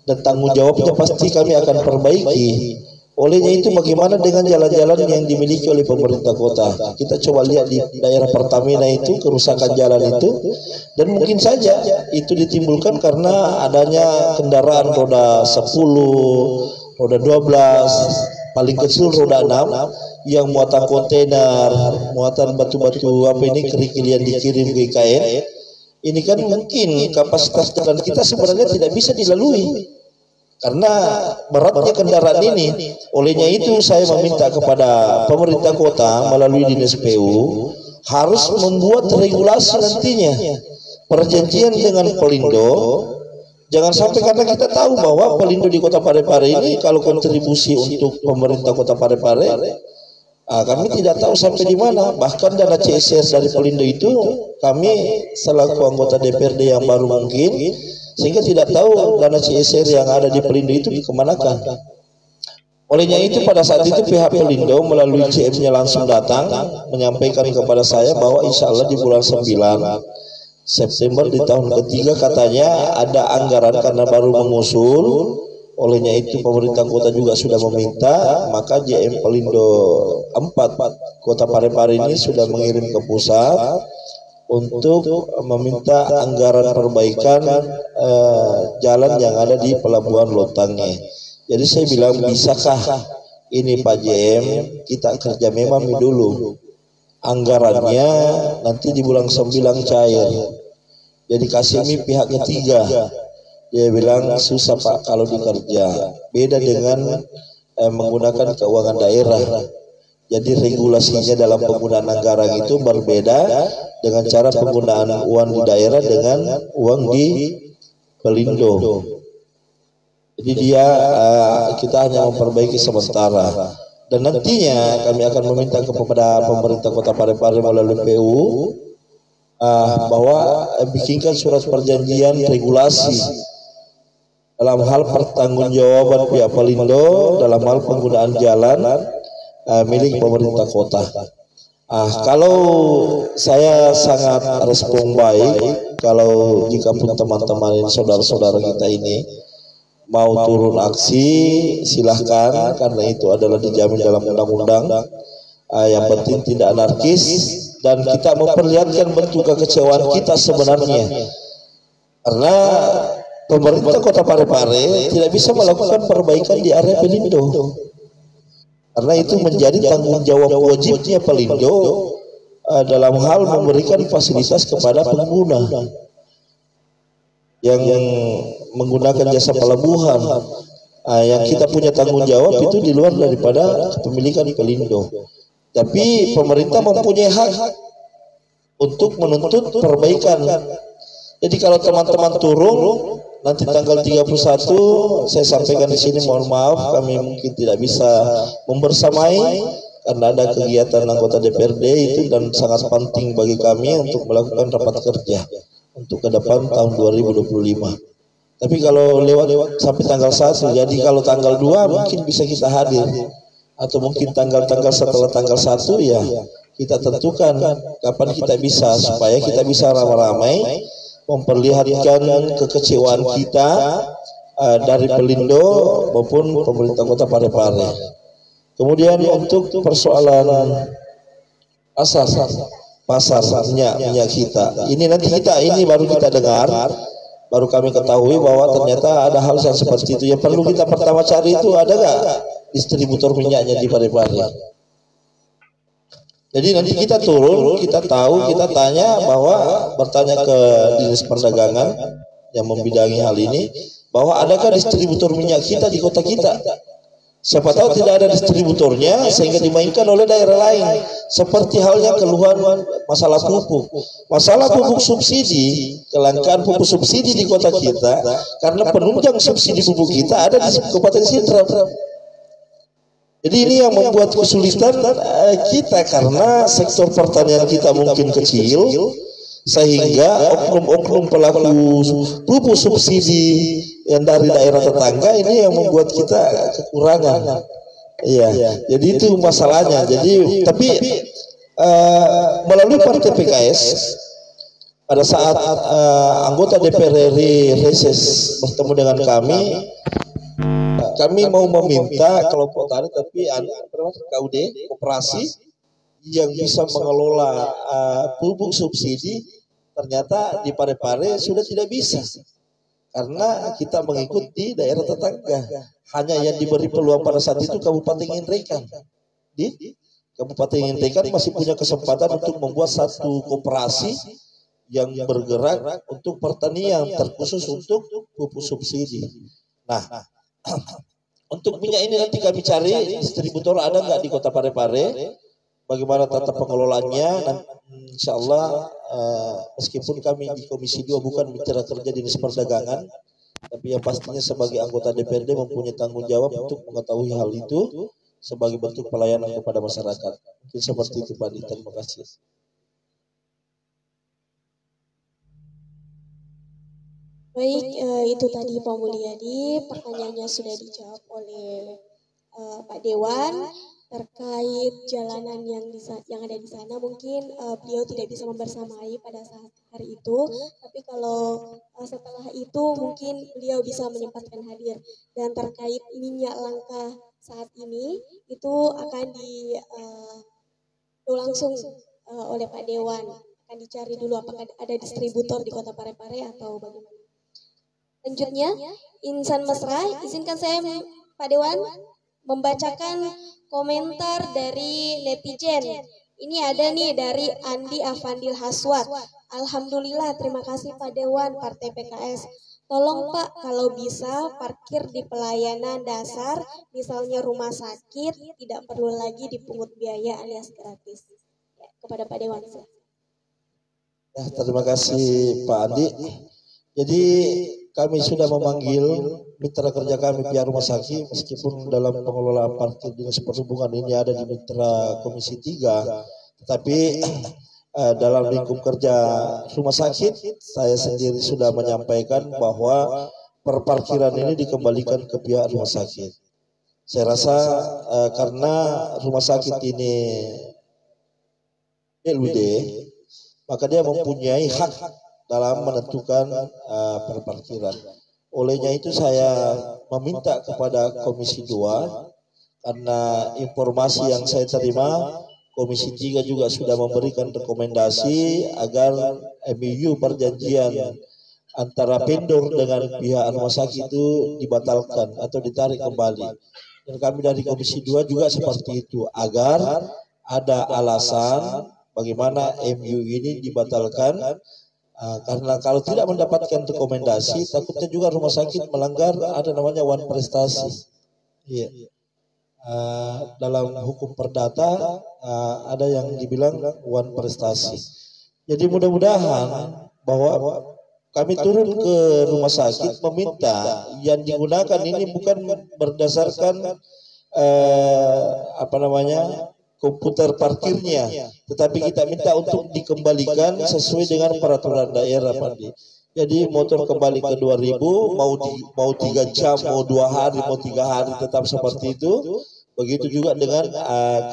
dan tanggung jawabnya pasti kami akan perbaiki. Olehnya itu bagaimana dengan jalan-jalan yang dimiliki oleh pemerintah kota? Kita coba lihat di daerah Pertamina itu kerusakan jalan itu, dan mungkin saja itu ditimbulkan karena adanya kendaraan roda 10, roda 12, paling kecil roda 6 yang muatan kontainer, muatan batu-batu kerikil yang dikirim ke IKN. Ini kan mungkin kapasitas jalan kita sebenarnya tidak bisa dilalui karena beratnya kendaraan ini. Olehnya itu saya meminta kepada pemerintah kota melalui dinas PU harus membuat regulasi nantinya, perjanjian dengan Pelindo. Jangan sampai, karena kita tahu bahwa Pelindo di Kota Parepare ini kalau kontribusi untuk pemerintah Kota Parepare, kami tidak tahu sampai di mana. Bahkan dana CSR dari Pelindo itu kami selaku anggota DPRD yang baru mungkin, sehingga tidak tahu dana CSR yang ada di Pelindo itu dikemanakan. Olehnya itu pada saat itu pihak Pelindo melalui CM-nya langsung datang menyampaikan kepada saya bahwa insya Allah di bulan 9 September di tahun ketiga katanya ada anggaran karena baru mengusul. Olehnya itu pemerintah kota juga sudah meminta, maka JM Pelindo 4 Kota Parepare ini sudah mengirim ke pusat untuk meminta anggaran perbaikan jalan yang ada di Pelabuhan Lontangnya. Jadi saya bilang, bisakah ini Pak JM kita kerja memang dulu, anggarannya nanti di bulan 9 cair, jadi kasih pihak ketiga. Dia bilang susah Pak kalau dikerja, beda dengan menggunakan keuangan daerah. Jadi regulasinya dalam penggunaan anggaran itu berbeda dengan cara penggunaan uang di daerah dengan uang di Pelindo. Jadi kita hanya memperbaiki sementara, dan nantinya kami akan meminta kepada pemerintah Kota Parepare melalui PU bahwa bikinkan surat perjanjian regulasi dalam hal pertanggungjawaban pihak Pelindo dalam hal penggunaan jalan milik pemerintah kota. Kalau saya sangat respon baik kalau jika pun teman-teman saudara-saudara kita ini mau turun aksi, silahkan, karena itu adalah dijamin dalam undang-undang. Yang penting tidak anarkis dan kita memperlihatkan bentuk kekecewaan kita sebenarnya, karena pemerintah Kota Parepare tidak bisa melakukan perbaikan di area Pelindo, karena itu menjadi tanggung jawab wajibnya Pelindo dalam hal memberikan fasilitas kepada pengguna yang menggunakan jasa pelabuhan. Yang kita punya tanggung jawab itu di luar daripada kepemilikan Pelindo. Tapi pemerintah mempunyai hak untuk menuntut perbaikan. Jadi kalau teman-teman turun nanti tanggal 31, saya sampaikan di sini, mohon maaf kami mungkin tidak bisa membersamai karena ada kegiatan anggota DPRD itu, dan sangat penting bagi kami untuk melakukan rapat kerja untuk ke depan tahun 2025. Tapi kalau lewat sampai tanggal 1, jadi kalau tanggal 2 mungkin bisa kita hadir, atau mungkin tanggal-tanggal setelah tanggal 1 ya kita tentukan kapan kita bisa, supaya kita bisa ramai-ramai memperlihatkan kekecewaan kita dari Pelindo maupun pemerintah Kota Parepare. Kemudian untuk persoalan pasar minyak kita, ini nanti ini baru kita dengar, baru kami ketahui bahwa ternyata ada hal yang seperti itu. Yang perlu kita pertama cari itu ada nggak distributor minyaknya di Parepare. Jadi nanti kita turun, kita tahu, kita tanya bahwa bertanya ke Dinas Perdagangan yang membidangi hal ini, bahwa adakah distributor minyak kita di kota kita. Siapa tahu tidak ada distributornya sehingga dimainkan oleh daerah lain. Seperti halnya keluhan masalah pupuk. Masalah pupuk subsidi, kelangkaan pupuk subsidi di kota kita karena penunjang subsidi pupuk kita ada di Kabupaten Sintram. Jadi ini yang membuat kesulitan kita karena sektor pertanian kita mungkin kecil, sehingga oknum-oknum pelaku pupuk subsidi yang dari daerah tetangga ini yang membuat kita kekurangan. Iya, jadi itu masalahnya. Jadi tapi melalui partai PKS pada saat anggota DPR RI reses bertemu dengan kami mau meminta kelompok tani tapi ada KUD koperasi yang bisa mengelola pupuk subsidi, ternyata di Parepare sudah tidak bisa karena kita mengikuti daerah tetangga. Hanya yang diberi peluang pada saat itu Kabupaten Ngendrekan. Di Kabupaten Ngendrekan masih punya kesempatan untuk membuat satu koperasi yang bergerak untuk pertanian terkhusus untuk pupuk subsidi. Nah, untuk minyak ini nanti kami cari distributor ada nggak di Kota Parepare, bagaimana tata pengelolaannya. Dan insya Allah meskipun kami di Komisi 2 bukan mitra kerja Dinas Perdagangan, tapi yang pastinya sebagai anggota DPRD mempunyai tanggung jawab untuk mengetahui hal itu sebagai bentuk pelayanan kepada masyarakat. Mungkin seperti itu Pak Di. Terima kasih. Baik, itu tadi Pak Mulyadi, pertanyaannya sudah dijawab oleh Pak Dewan terkait jalanan yang ada di sana. Mungkin beliau tidak bisa membersamai pada saat hari itu, tapi kalau setelah itu mungkin beliau bisa menyempatkan hadir. Dan terkait minyak langka saat ini itu akan langsung oleh Pak Dewan, akan dicari dulu apakah ada distributor di Kota Parepare atau bagaimana. Selanjutnya, Insan Mesra, izinkan saya Pak Dewan membacakan komentar dari netizen. Ini ada nih dari Andi Afandil Haswat. Alhamdulillah, terima kasih Pak Dewan Partai PKS. Tolong Pak, kalau bisa parkir di pelayanan dasar, misalnya rumah sakit, tidak perlu lagi dipungut biaya alias gratis. Ya, kepada Pak Dewan. Ya, terima kasih Pak Andi. Jadi kami sudah memanggil mitra kerja kami pihak rumah sakit, meskipun dalam pengelolaan parkir Dinas Perhubungan ini ada di mitra Komisi 3, tetapi dalam lingkup kerja rumah sakit saya sendiri sudah menyampaikan bahwa perparkiran ini dikembalikan ke pihak rumah sakit. Saya rasa karena rumah sakit ini LUD, maka dia mempunyai hak dalam menentukan perparkiran. Olehnya itu saya meminta kepada Komisi 2, karena informasi yang saya terima, Komisi 3 juga sudah memberikan rekomendasi agar MOU perjanjian antara vendor dengan pihak rumah sakit itu dibatalkan atau ditarik kembali. Dan kami dari Komisi 2 juga seperti itu, agar ada alasan bagaimana MOU ini dibatalkan. Karena kalau tidak mendapatkan rekomendasi, takutnya juga rumah sakit melanggar ada namanya one prestasi. Iya. Dalam hukum perdata ada yang dibilang one prestasi. Jadi mudah-mudahan bahwa kami turun ke rumah sakit meminta yang digunakan ini bukan berdasarkan komputer parkirnya, tetapi kita minta untuk dikembalikan sesuai dengan peraturan daerah, Pak. Jadi motor kembali ke 2000, mau 3 jam, mau 2 hari, mau 3 hari, tetap seperti itu. Begitu juga dengan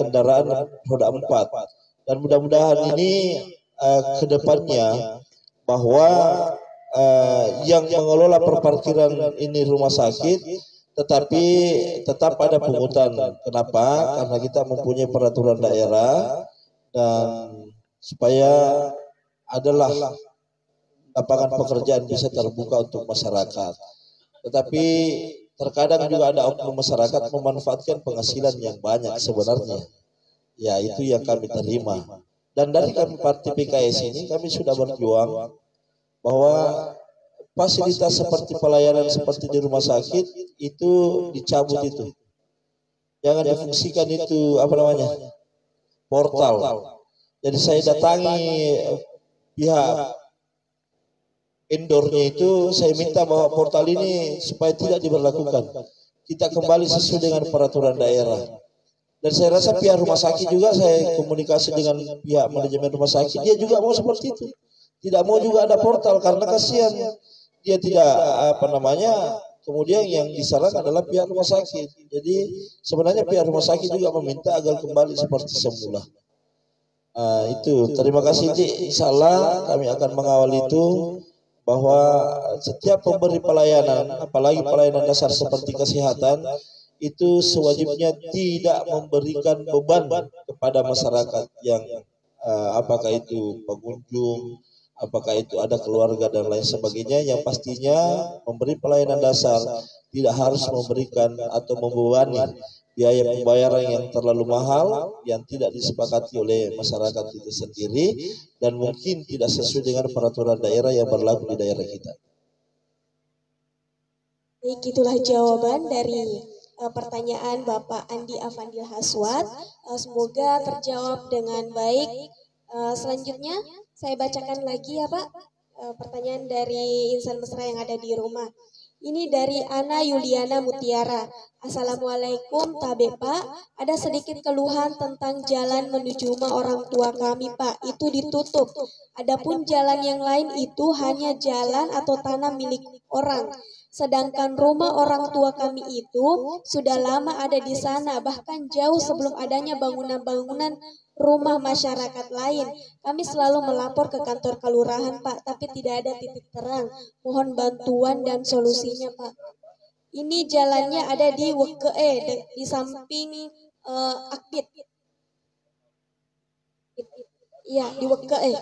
kendaraan roda 4. Dan mudah-mudahan ini ke depannya bahwa yang mengelola perparkiran ini rumah sakit, tetapi tetap ada pungutan. Kenapa? Karena kita mempunyai peraturan daerah, dan supaya adalah lapangan pekerjaan bisa terbuka untuk masyarakat. Tetapi terkadang juga ada oknum masyarakat memanfaatkan penghasilan yang banyak sebenarnya. Ya, itu yang kami terima. Dan dari kami Partai PKS ini kami sudah berjuang bahwa fasilitas seperti pelayanan seperti di rumah sakit itu dicabut itu. Jangan difungsikan itu portal. Jadi saya datangi pihak vendornya itu, saya minta bahwa portal ini supaya tidak diberlakukan. Kita kembali sesuai dengan peraturan daerah. Dan saya rasa pihak rumah sakit juga, saya komunikasi dengan pihak manajemen rumah sakit, dia juga mau seperti itu. Tidak mau juga ada portal karena kasihan dia tidak kemudian yang diserang adalah pihak rumah sakit. Jadi sebenarnya pihak rumah sakit juga meminta agar kembali seperti semula. Itu terima kasih Dik. Insya Allah kami akan mengawal itu, bahwa setiap pemberi pelayanan, apalagi pelayanan dasar seperti kesehatan, itu sewajibnya tidak memberikan beban kepada masyarakat yang apakah itu pengunjung, apakah itu ada keluarga dan lain sebagainya. Yang pastinya memberi pelayanan dasar tidak harus memberikan atau membebani biaya pembayaran yang terlalu mahal yang tidak disepakati oleh masyarakat itu sendiri dan mungkin tidak sesuai dengan peraturan daerah yang berlaku di daerah kita. Baik, itulah jawaban dari pertanyaan Bapak Andi Afandil Haswat. Semoga terjawab dengan baik. Selanjutnya saya bacakan lagi ya Pak, pertanyaan dari insan mesra yang ada di rumah. Ini dari Ana Yuliana Mutiara. Assalamualaikum Tabe Pak, ada sedikit keluhan tentang jalan menuju rumah orang tua kami Pak, itu ditutup. Adapun jalan yang lain itu hanya jalan atau tanah milik orang. Sedangkan rumah orang tua kami itu sudah lama ada di sana, bahkan jauh sebelum adanya bangunan-bangunan rumah masyarakat lain. Kami selalu melapor ke kantor kelurahan Pak, tapi tidak ada titik terang. Mohon bantuan dan solusinya Pak. Ini jalannya ada di WKE, di samping Akbit. Iya, di WKE.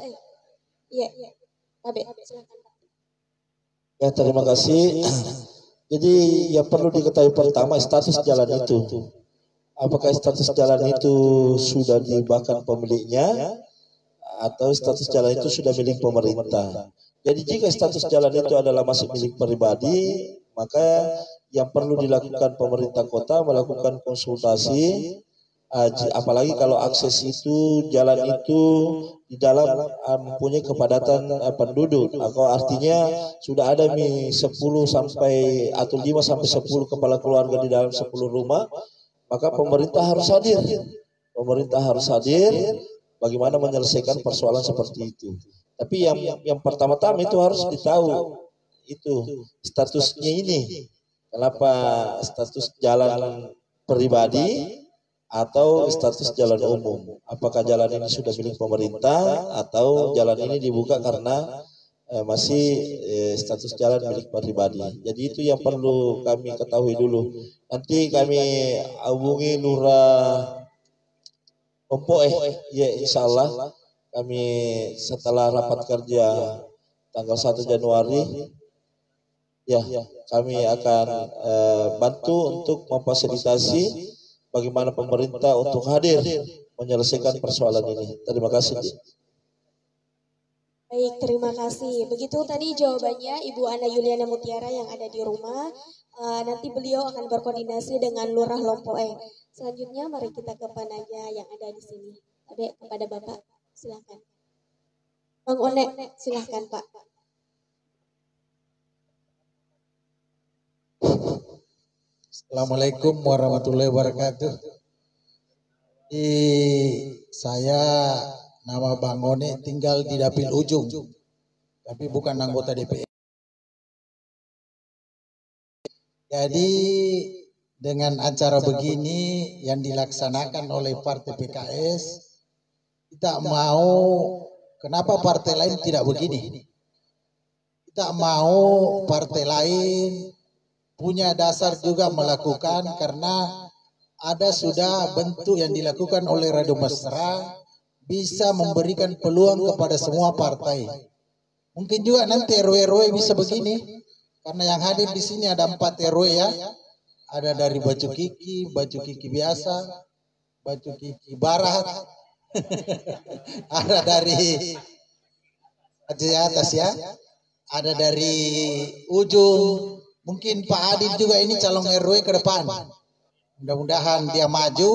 Iya, Tabe, silakan. Ya, terima kasih. Jadi yang perlu diketahui pertama status jalan itu. Apakah status jalan itu sudah dibakar pemiliknya atau status jalan itu sudah milik pemerintah. Jadi jika status jalan itu adalah masih milik pribadi, maka yang perlu dilakukan pemerintah kota melakukan konsultasi, apalagi kalau akses itu, jalan itu di dalam mempunyai kepadatan penduduk, atau artinya sudah ada 10 sampai atau 5 sampai 10 kepala keluarga di dalam 10 rumah, maka pemerintah harus hadir. Pemerintah harus hadir bagaimana menyelesaikan persoalan seperti itu. Tapi yang pertama-tama itu harus ditahu itu statusnya ini. Kenapa status jalan pribadi atau status jalan umum? Apakah jalan ini sudah milik pemerintah atau jalan ini dibuka karena masih status jalan milik pribadi? Jadi itu yang perlu kami ketahui dulu. Nanti kami hubungi Lurah Lompoe, ya insya Allah kami setelah rapat kerja tanggal 1 Januari, ya kami akan bantu untuk memfasilitasi bagaimana pemerintah untuk hadir menyelesaikan persoalan ini. Terima kasih. Baik, terima kasih. Begitu tadi jawabannya Ibu Ana Yuliana Mutiara yang ada di rumah. Nanti beliau akan berkoordinasi dengan Lurah Lompoe. Selanjutnya mari kita ke panaja yang ada di sini. Tapi kepada Bapak, silakan. Bang Onek, silakan Pak. Assalamualaikum warahmatullahi wabarakatuh. Saya nama Bang One, tinggal di Dapil Ujung, tapi bukan anggota DPR. Jadi dengan acara begini yang dilaksanakan oleh Partai PKS, kita mau, kenapa partai lain tidak begini? Kita mau partai lain punya dasar juga melakukan, karena ada sudah bentuk yang dilakukan oleh Radio Mesra bisa memberikan peluang kepada semua partai. Mungkin juga nanti RW-RW bisa begini, karena yang hadir di sini ada 4 RW ya. Ada dari Baju Kiki biasa, Baju Kiki Barat, ada dari Aceh atas ya, ada dari Ujung. Mungkin Pak Adit juga ini calon RW ke depan. Mudah-mudahan dia maju.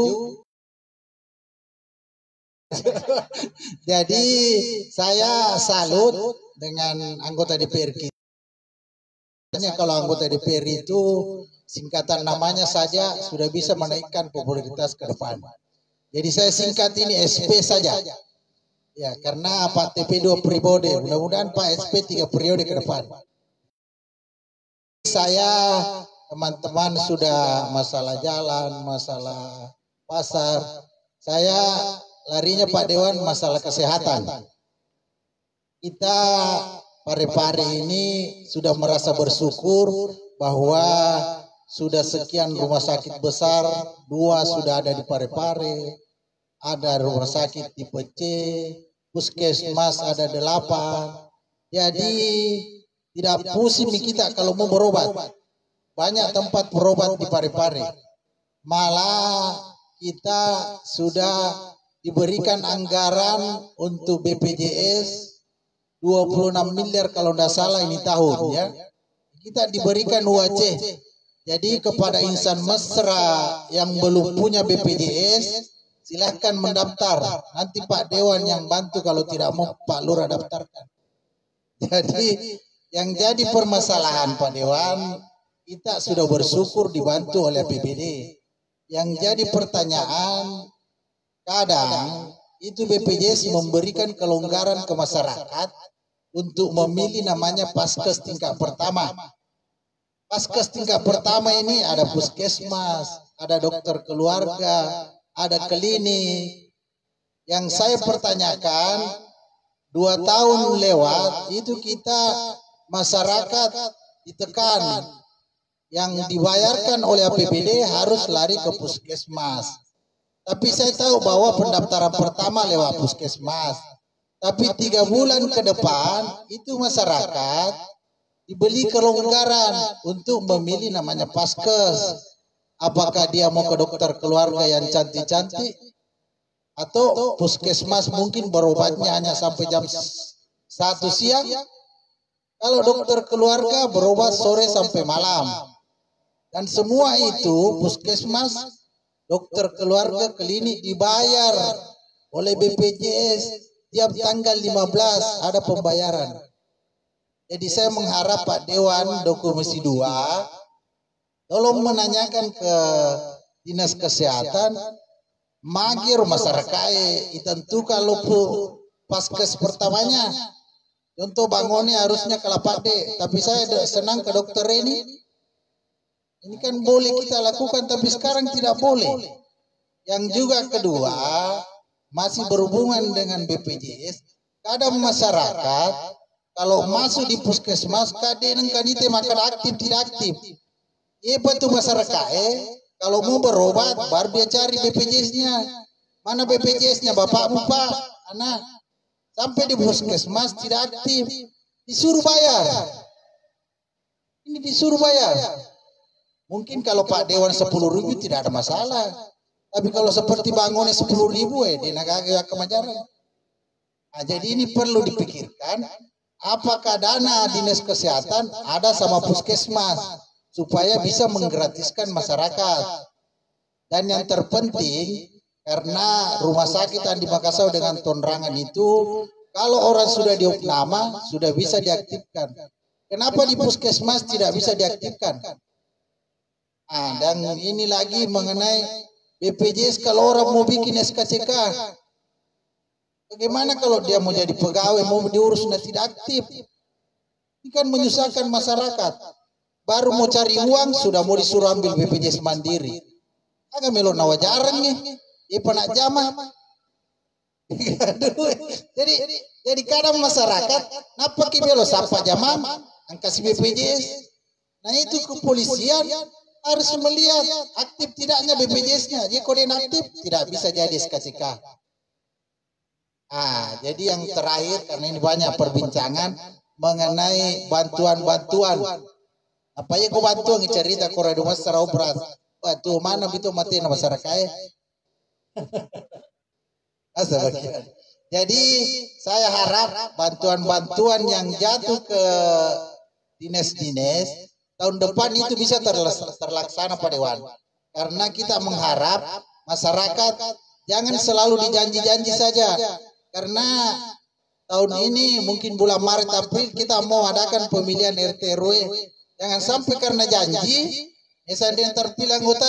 Jadi saya salut dengan anggota DPR kita kalau anggota DPR itu singkatan namanya saja sudah bisa menaikkan popularitas ke depan. Jadi saya singkat ini SP saja. Ya, karena Pak TP 2 periode, mudah-mudahan Pak SP 3 periode ke depan. Saya, teman-teman sudah masalah jalan, masalah pasar. Saya larinya Pak Dewan masalah kesehatan. Kita Parepare ini sudah merasa bersyukur bahwa sudah sekian rumah sakit besar, 2 sudah ada di Parepare, ada rumah sakit tipe C, puskesmas ada 8. Jadi tidak pusing kita kalau mau berobat. Banyak tempat berobat di Parepare. Malah kita sudah diberikan anggaran untuk BPJS 26 miliar kalau tidak salah ini tahun ya. Kita diberikan UAC. Jadi kepada insan mesra yang belum punya BPJS silahkan mendaftar. Nanti Pak Dewan yang bantu, kalau tidak mau Pak Lurah daftarkan. Jadi yang jadi permasalahan Pak Dewan, kita sudah bersyukur dibantu oleh APBD. Yang jadi pertanyaan, kadang itu BPJS memberikan kelonggaran ke masyarakat untuk memilih namanya paskes tingkat pertama. Paskes tingkat pertama ini ada puskesmas, ada dokter keluarga, ada klinik. Yang saya pertanyakan, 2 tahun lewat itu kita masyarakat ditekan. Yang dibayarkan oleh APBD harus lari ke puskesmas. Tapi saya tahu bahwa pendaftaran pertama lewat puskesmas. Tapi 3 bulan ke depan itu masyarakat dibeli kelonggaran untuk memilih namanya paskes. Apakah dia mau ke dokter keluarga yang cantik-cantik, atau puskesmas mungkin berobatnya hanya sampai jam 1 siang. Kalau dokter keluarga berobat sore sampai malam. Dan semua itu puskesmas, dokter keluarga, klinik dibayar oleh BPJS. Tiap tanggal 15 ada pembayaran. Jadi saya mengharap Pak Dewan Komisi 2 tolong menanyakan ke Dinas Kesehatan, magir masyarakat itu kalau paskes pertamanya, contoh bangunnya harusnya ke Lapade, tapi saya senang ke dokter ini. Ini kan boleh kita lakukan, tapi sekarang tidak boleh. Yang juga kedua, masih berhubungan dengan BPJS, kadang masyarakat kalau masuk di puskesmas, kadang kan itu makan aktif tidak aktif. Betul masyarakat, kalau mau berobat baru dia cari BPJS-nya. Mana BPJS-nya Bapak, anak. Sampai di puskesmas tidak aktif, disuruh bayar. Ini disuruh bayar. Mungkin kalau Pak Dewan 10.000 tidak ada masalah. Tapi kalau seperti bangunnya 10.000 dia agak kemajaran. Nah, jadi ini perlu dipikirkan, apakah dana Dinas Kesehatan ada sama puskesmas supaya bisa menggratiskan masyarakat. Dan yang terpenting, karena rumah sakit Andi Makassar dengan Tonrangan itu, kalau orang sudah diopname sudah bisa diaktifkan. Kenapa di puskesmas tidak bisa diaktifkan? Dan ini lagi mengenai BPJS, kalau orang mau bikin SKCK, bagaimana kalau dia mau jadi pegawai, mau diurus dan tidak aktif? Ini kan menyusahkan masyarakat. Baru mau cari uang sudah mau disuruh ambil BPJS mandiri. Agak melo nawa jarang nih, penak jama. jadi kadang masyarakat napa kibelo sapa jama angkasi BPJS. Nah itu kepolisian harus melihat aktif tidaknya BPJS-nya. Jika kode aktif tidak bisa jadi SKCK. Jadi yang terakhir, karena ini banyak perbincangan mengenai bantuan-bantuan. Apa ya kau bantuan cerita koredo masyarakat obras. Tuh mana itu mati nama masyarakat. Jadi saya harap bantuan-bantuan yang jatuh ke dinas-dinas tahun depan itu bisa terlaksana Pak Dewan. Karena kita mengharap masyarakat jangan selalu dijanji-janji saja. Karena tahun ini mungkin bulan Maret April kita mau adakan pemilihan RT RW. Jangan sampai karena janji, misalnya yang terpilih anggota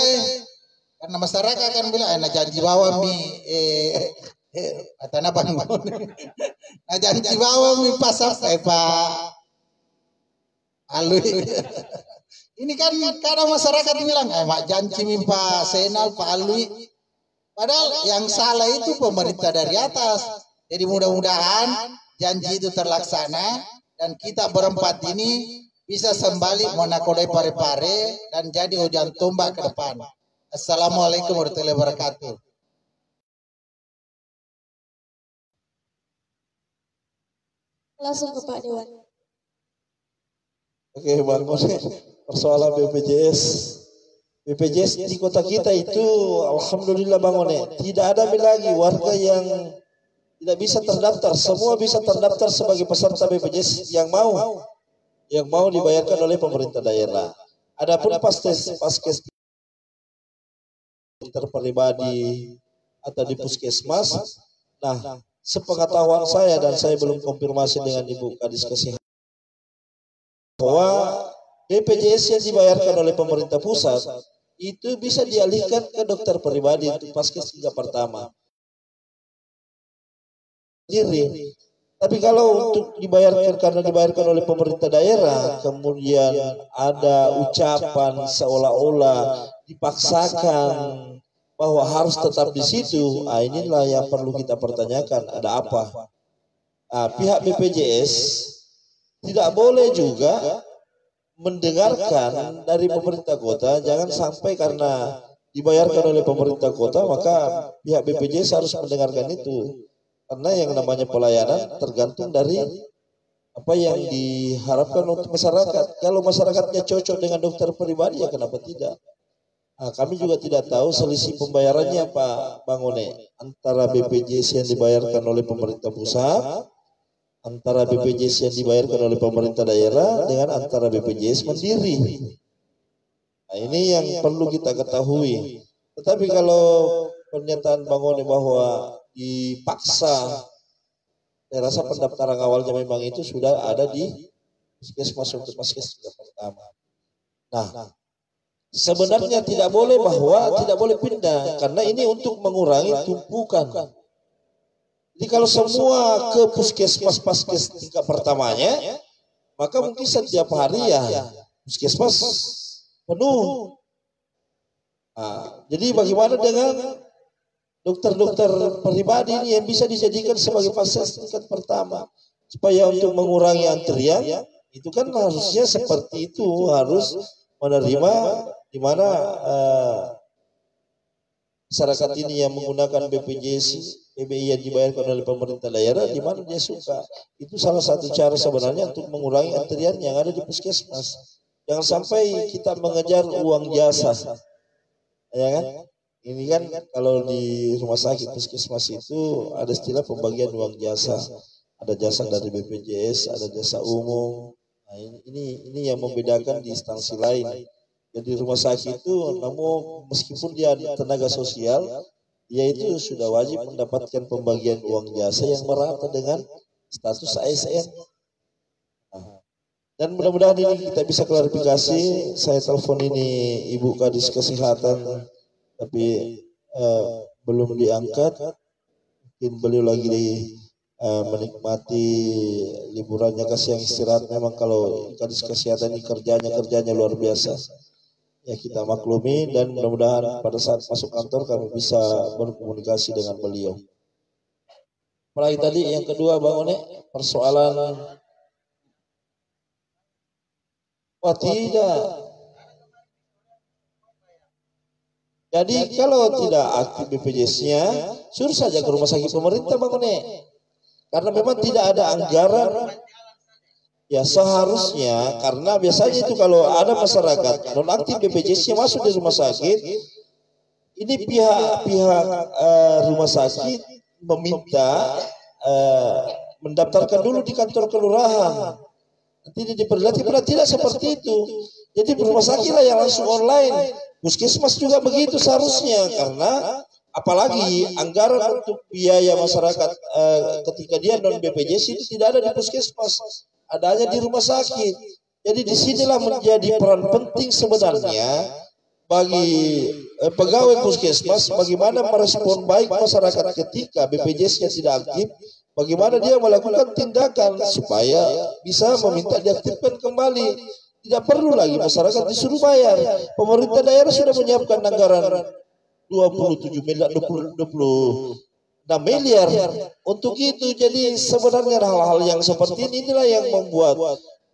karena masyarakat akan bilang, nah janji bawa mi, kata bang, nah janji bawa mi pas sampai Pak Alwi. Ini kan kadang masyarakat bilang, mak janji mi Pak Senal, Pak Alwi. Padahal yang salah itu pemerintah dari atas. Jadi mudah-mudahan janji itu terlaksana dan kita berempat ini bisa kembali menakodai pare-pare dan jadi hujan tombak ke depan. Assalamualaikum warahmatullahi wabarakatuh. Langsung ke Pak Dewan. Oke, Bang Mone, persoalan BPJS. BPJS di kota kita itu, alhamdulillah Bang Mone, tidak ada lagi warga yang tidak bisa terdaftar. Semua bisa terdaftar sebagai peserta BPJS yang mau dibayarkan oleh pemerintah daerah. Adapun paskes terpribadi atau di puskesmas, nah sepengetahuan saya dan saya belum konfirmasi dengan Ibu Kadis Kesehatan bahwa BPJS yang dibayarkan oleh pemerintah pusat itu bisa dialihkan ke dokter pribadi untuk paskes tingkat pertama. Tapi kalau untuk dibayarkan oleh pemerintah daerah, kemudian ada ucapan seolah-olah dipaksakan bahwa harus tetap di situ, inilah yang perlu kita pertanyakan, ada apa? Pihak BPJS tidak boleh juga mendengarkan dari pemerintah kota, jangan sampai karena dibayarkan oleh pemerintah kota maka pihak BPJS harus mendengarkan itu. Karena yang namanya pelayanan tergantung dari apa yang diharapkan untuk masyarakat. Kalau masyarakatnya cocok dengan dokter pribadi, ya kenapa tidak? Kami juga tidak tahu selisih pembayarannya Pak Bang One, antara BPJS yang dibayarkan oleh pemerintah pusat, antara BPJS yang dibayarkan oleh pemerintah daerah, dengan antara BPJS mandiri. Nah, ini yang perlu kita ketahui. Tetapi kalau pernyataan Bang One bahwa dipaksa, saya rasa pendaftaran awalnya memang itu sudah ada di puskesmas untuk paskes tingkat pertama. Nah, sebenarnya tidak boleh pindah karena ini untuk mengurangi tumpukan. Jadi kalau semua ke puskesmas paskes tingkat pertamanya, maka mungkin setiap hari ya puskesmas penuh. Jadi bagaimana dengan dokter-dokter pribadi ini yang bisa dijadikan sebagai paskes tingkat pertama, supaya untuk mengurangi antrian itu kan harusnya seperti itu, harus menerima di mana masyarakat ini yang menggunakan BPJS PBI yang dibayarkan oleh pemerintah daerah di mana dia suka. Itu salah satu cara sebenarnya untuk mengurangi antrian yang ada di puskesmas. Jangan sampai kita mengejar uang jasa, ya kan? Ini kan kalau di rumah sakit puskesmas itu ada istilah pembagian uang jasa. Ada jasa dari BPJS, ada jasa umum. Nah, ini yang membedakan di instansi lain. Jadi rumah sakit itu, namun meskipun dia tenaga sosial, dia itu sudah wajib mendapatkan pembagian uang jasa yang merata dengan status ASN. Nah, dan mudah-mudahan ini kita bisa klarifikasi. Saya telepon ini Ibu Kadis Kesehatan, tapi belum diangkat. Mungkin beliau lagi menikmati liburannya, kasih yang istirahat. Memang kalau Kadis Kesehatan ini kerjanya luar biasa. Ya kita maklumi, dan mudah-mudahan pada saat masuk kantor kami bisa berkomunikasi dengan beliau. Apalagi tadi yang kedua Bang One, persoalan tidak. Jadi kalau tidak aktif BPJS-nya, suruh saja ke rumah sakit pemerintah Bang One. Karena memang tidak ada anggaran. Ya seharusnya, karena biasanya itu kalau ada masyarakat non-aktif BPJS-nya masuk di rumah sakit, ini pihak rumah sakit meminta mendaftarkan dulu di kantor kelurahan. Nanti diperlihatkan, tidak seperti itu. Jadi rumah sakit lah yang langsung online. Puskesmas juga begitu seharusnya, karena apalagi anggaran untuk biaya masyarakat ketika dia non BPJS itu tidak ada di puskesmas, adanya di rumah sakit. Jadi disinilah menjadi peran penting sebenarnya bagi pegawai puskesmas bagaimana merespon baik masyarakat ketika BPJS-nya tidak aktif, bagaimana dia melakukan tindakan supaya bisa meminta diaktifkan kembali. Tidak perlu lagi masyarakat disuruh bayar. Pemerintah daerah sudah menyiapkan anggaran 27 miliar 26 miliar untuk itu. Jadi sebenarnya hal-hal yang seperti inilah yang membuat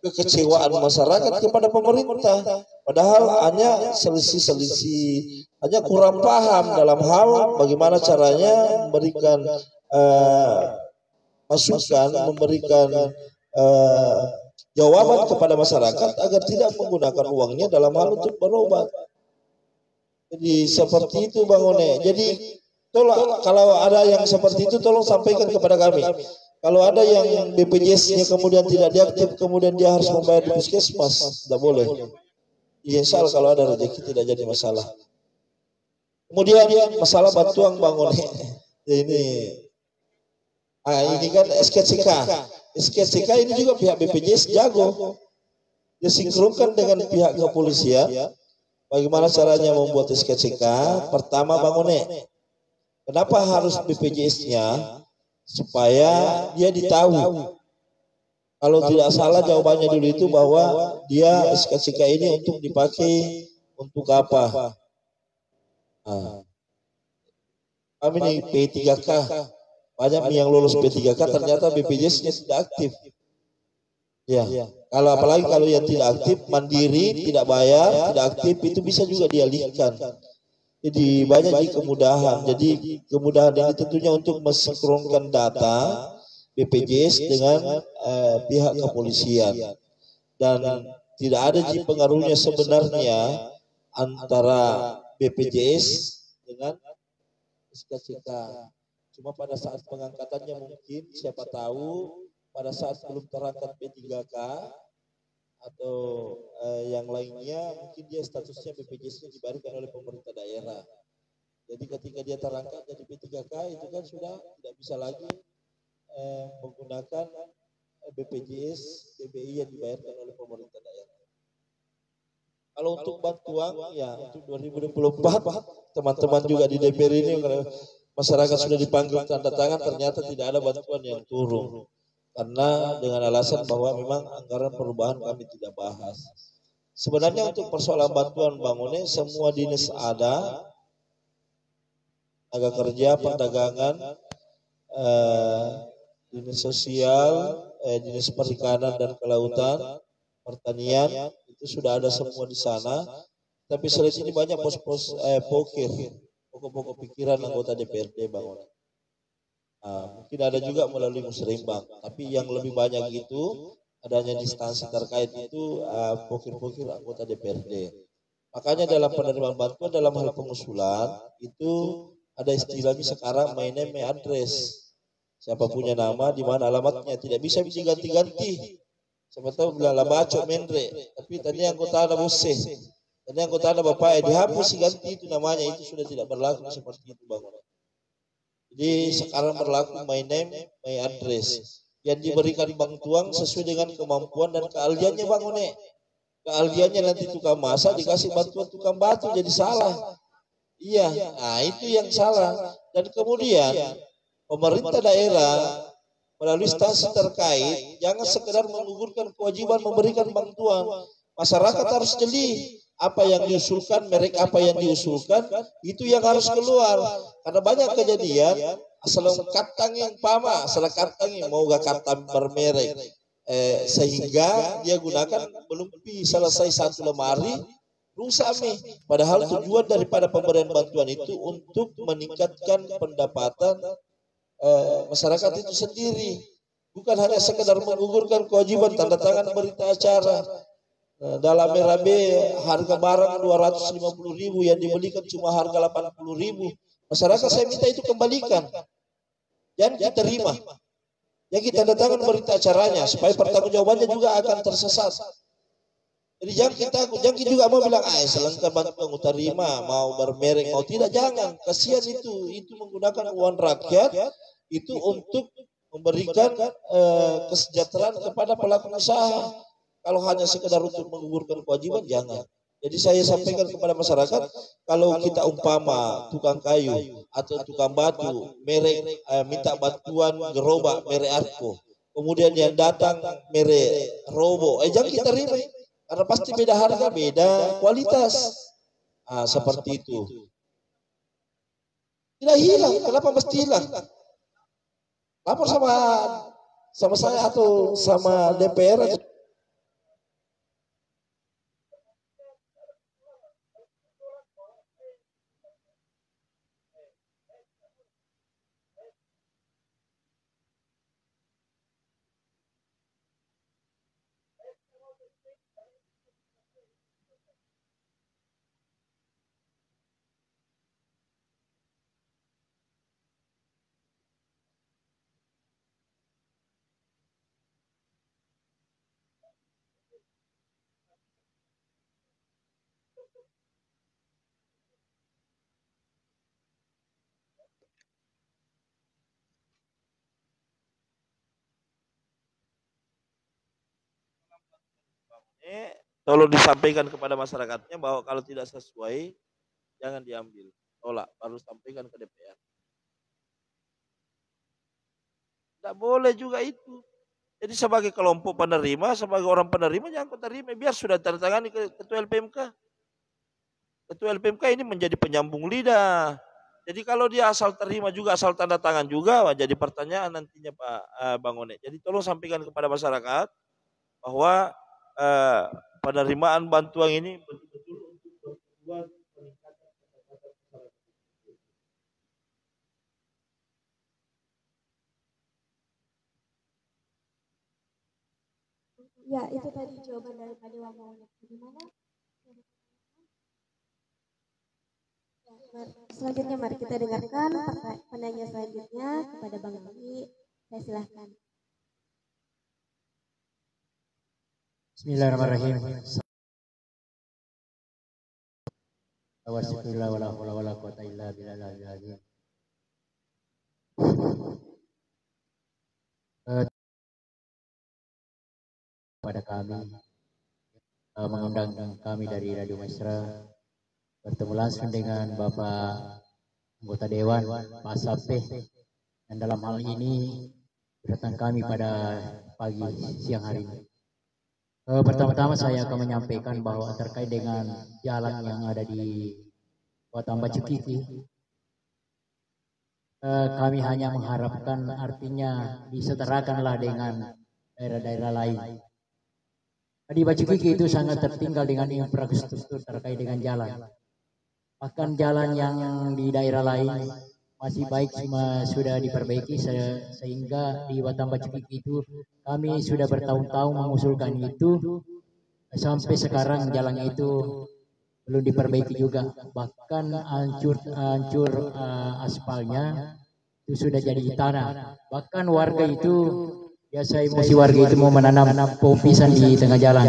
kekecewaan masyarakat kepada pemerintah, padahal hanya selisih-selisih, hanya kurang paham dalam hal bagaimana caranya memberikan masukan, memberikan jawaban kepada masyarakat agar tidak menggunakan uangnya dalam hal untuk berobat. Jadi seperti itu Bang One. Jadi tolong kalau ada yang seperti itu tolong sampaikan kepada kami. Kalau ada yang BPJS-nya kemudian tidak diaktif, kemudian dia harus membayar di puskesmas, tidak boleh. Insya Allah kalau ada rezeki tidak jadi masalah. Kemudian masalah bantuan Bang One. Ini kan SKCK. SKCK ini juga pihak BPJS jago. Dia sinkronkan dengan pihak kepolisian. Bagaimana caranya membuat SKCK? Pertama Bang One, kenapa harus BPJS-nya? Supaya dia ditahu. Kalau tidak salah jawabannya dulu itu bahwa dia SKCK ini untuk dipakai untuk apa? Kami nih P3K, banyak yang lulus P3K ternyata BPJS-nya tidak aktif. Ya, kalau apalagi kalau yang tidak aktif, mandiri, tidak bayar, tidak aktif, itu bisa juga dialihkan. Jadi banyak kemudahan. Jadi kemudahan ini tentunya untuk mensinkronkan data BPJS dengan pihak kepolisian. Dan tidak ada pengaruhnya sebenarnya antara BPJS dengan SKCK. Cuma pada saat pengangkatannya mungkin siapa tahu pada saat belum terangkat P3K atau yang lainnya mungkin dia statusnya BPJS-nya dibayarkan oleh pemerintah daerah. Jadi ketika dia terangkat jadi P3K itu kan sudah tidak bisa lagi menggunakan BPJS PBI yang dibayarkan oleh pemerintah daerah. Kalau untuk bantuan ya untuk 2024 teman-teman juga di DPR ini masyarakat sudah dipanggil tanda tangan ternyata tidak ada bantuan yang turun. Karena dengan alasan bahwa memang anggaran perubahan kami tidak bahas. Sebenarnya untuk persoalan bantuan Bang One, semua dinas ada, tenaga kerja, perdagangan, dinas sosial, dinas perikanan dan kelautan, pertanian, itu sudah ada semua di sana. Tapi selain ini banyak pos-pos pokok-pokok pikiran anggota DPRD Bang One. Mungkin ada juga melalui musrembang, tapi yang lebih banyak itu adanya di instansi terkait itu pokir-pokir anggota DPRD. Makanya dalam penerimaan bantuan dalam hal pengusulan itu ada istilahnya sekarang my name my address. Siapa punya nama di mana alamatnya tidak bisa diganti-ganti. Siapa tahu bilang lah bacok mendre, tapi tadi anggota ada bose, tadi anggota ada bapak dihapus ganti itu namanya, itu sudah tidak berlaku seperti itu Bang. Jadi sekarang berlaku my name, my address. Yang diberikan bantuan sesuai dengan kemampuan dan keahliannya Bang One. Keahliannya nanti tukang masak dikasih bantuan tukang batu jadi salah. Iya, nah itu yang salah. Dan kemudian pemerintah daerah melalui instansi terkait jangan sekedar menggugurkan kewajiban memberikan bantuan. Masyarakat harus jeli. Apa yang diusulkan, merek apa yang diusulkan, itu yang harus keluar. Karena banyak kejadian, asal katang yang pama, asal katang yang mau gak katang bermerek, sehingga dia gunakan belum selesai satu lemari, rusak nih. Padahal tujuan daripada pemberian bantuan itu untuk meningkatkan pendapatan masyarakat itu sendiri, bukan hanya sekedar menggugurkan kewajiban tanda tangan berita acara. Dalam RAB harga barang 250.000 yang dibelikan cuma harga 80.000. Masyarakat saya minta itu kembalikan. Jangan kita terima. Yang kita datangkan berita acaranya supaya pertanggungjawabannya juga akan tersesat. Jadi jangan kita juga mau bilang selengkap bantuan terima, mau bermerek mau tidak, jangan. Kasihan itu menggunakan uang rakyat itu untuk memberikan kesejahteraan kepada pelaku usaha. Kalau hanya sekedar untuk menggugurkan kewajiban, jangan. Jadi saya sampaikan kepada masyarakat, kalau kita umpama tukang kayu atau tukang batu, merek minta bantuan gerobak merek Arko, kemudian yang datang merek Robo, jangan kita terima, karena pasti beda harga, beda kualitas. Seperti itu. Tidak hilang, kenapa mesti hilang? Lapor sama saya atau sama DPR aja. Tolong disampaikan kepada masyarakatnya bahwa kalau tidak sesuai jangan diambil, tolak, baru sampaikan ke DPR. Tidak boleh juga itu. Jadi sebagai kelompok penerima, sebagai orang penerima jangan kau terima, biar sudah tertangani ke Ketua LPMK. Ketua LPMK ini menjadi penyambung lidah. Jadi kalau dia asal terima juga, asal tanda tangan juga, jadi pertanyaan nantinya Pak Bang One. Jadi tolong sampaikan kepada masyarakat bahwa penerimaan bantuan ini betul-betul untuk berbuat peningkatan pendapatan masyarakat. Ya, itu tadi jawaban dari Pak Dewan. Bagaimana? Ya, selanjutnya mari kita dengarkan penanya selanjutnya kepada Bang Budi. Saya silahkan. Bismillahirrahmanirrahim. Alhamdulillah wala haula wala quwata illa billah. Pada kami mengundang kami dari Radio Mesra bertemu langsung dengan Bapak anggota Dewan Pak Sapeh, dan dalam hal ini datang kami pada pagi siang hari ini. Pertama-tama saya akan menyampaikan bahwa terkait dengan jalan yang ada di Kota Bacukiki, kami hanya mengharapkan artinya disetarakanlah dengan daerah-daerah lain. Di Bacukiki itu sangat tertinggal dengan infrastruktur terkait dengan jalan. Bahkan jalan yang di daerah lain masih baik, sudah diperbaiki, sehingga di Batam Bacukiki itu kami sudah bertahun-tahun mengusulkan itu, sampai sekarang jalannya itu belum diperbaiki juga. Bahkan hancur aspalnya itu sudah jadi tanah. Bahkan warga itu biasa emosi, warga itu mau menanam pohon pisang di tengah jalan.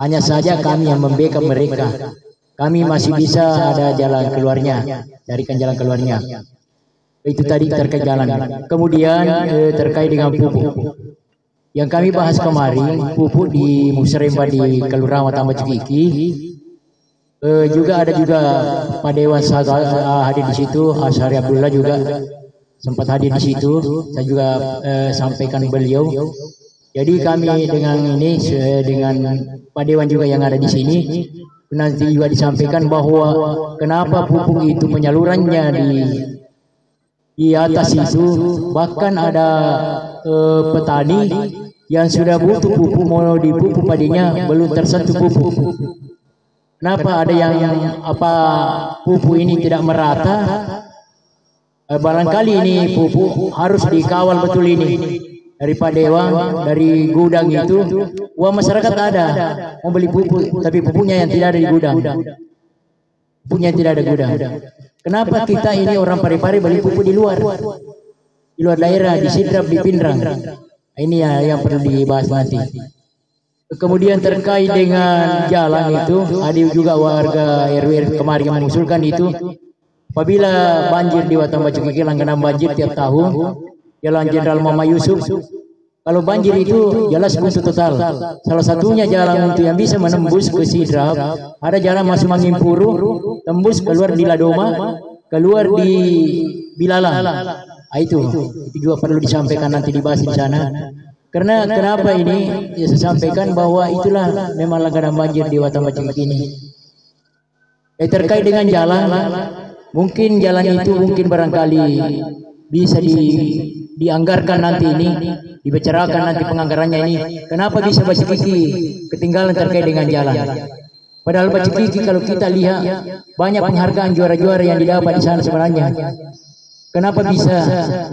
Hanya saja kami yang membackup mereka. Kami masih bisa ada jalan keluarnya, carikan jalan keluarnya. Itu tadi terkait jalan. Kemudian terkait dengan pupuk yang kami bahas kemarin, pupuk di Musremba di Kelurahan Batam Bacukiki, juga ada juga Pak Dewan hadir di situ, Asyari Abdullah juga sempat hadir di situ. Saya juga sampaikan beliau. Jadi kami dengan ini, dengan Pak Dewan juga yang ada di sini, nanti juga disampaikan bahwa kenapa pupuk itu penyalurannya di atas itu, bahkan ada petani yang sudah butuh pupuk, mau dipupuk padinya belum tersentuh pupuk. Kenapa ada yang pupuk ini tidak merata? Barangkali ini pupuk harus dikawal betul ini dari Pak Dewan, dari gudang itu. Wah, masyarakat ada mau beli pupuk, tapi pupuknya yang tidak ada di gudang. Pupuknya tidak ada gudang. Kenapa kita ini orang Parepare beli pupuk di luar daerah, di Sidrap, di Pindrang? Ini yang perlu dibahas nanti. Kemudian terkait dengan jalan itu, ada juga warga RW kemarin yang mengusulkan itu, apabila banjir di Batam Bacukiki, langganan banjir tiap tahun, Jalan Jenderal Muhammad Yusuf, Kalau banjir itu jelas buntu total. Salah satunya jalan untuk yang bisa menembus ke Sidrap, ada jalan masuk Mangimpuru, tembus keluar di Ladoma, keluar di Bilalang. Itu juga perlu disampaikan nanti dibahas di sana. Karena kenapa ini? Ya, saya sampaikan bahwa itulah memang langganan banjir di Watambacikiki ini. Terkait dengan jalan, mungkin jalan itu mungkin barangkali bisa dianggarkan nanti ini, dibicarakan nanti penganggarannya ini. Kenapa bisa Bacikiki ketinggalan terkait dengan jalan? Padahal Bacikiki kalau kita lihat banyak penghargaan juara-juara yang didapat di sana sebenarnya. Kenapa bisa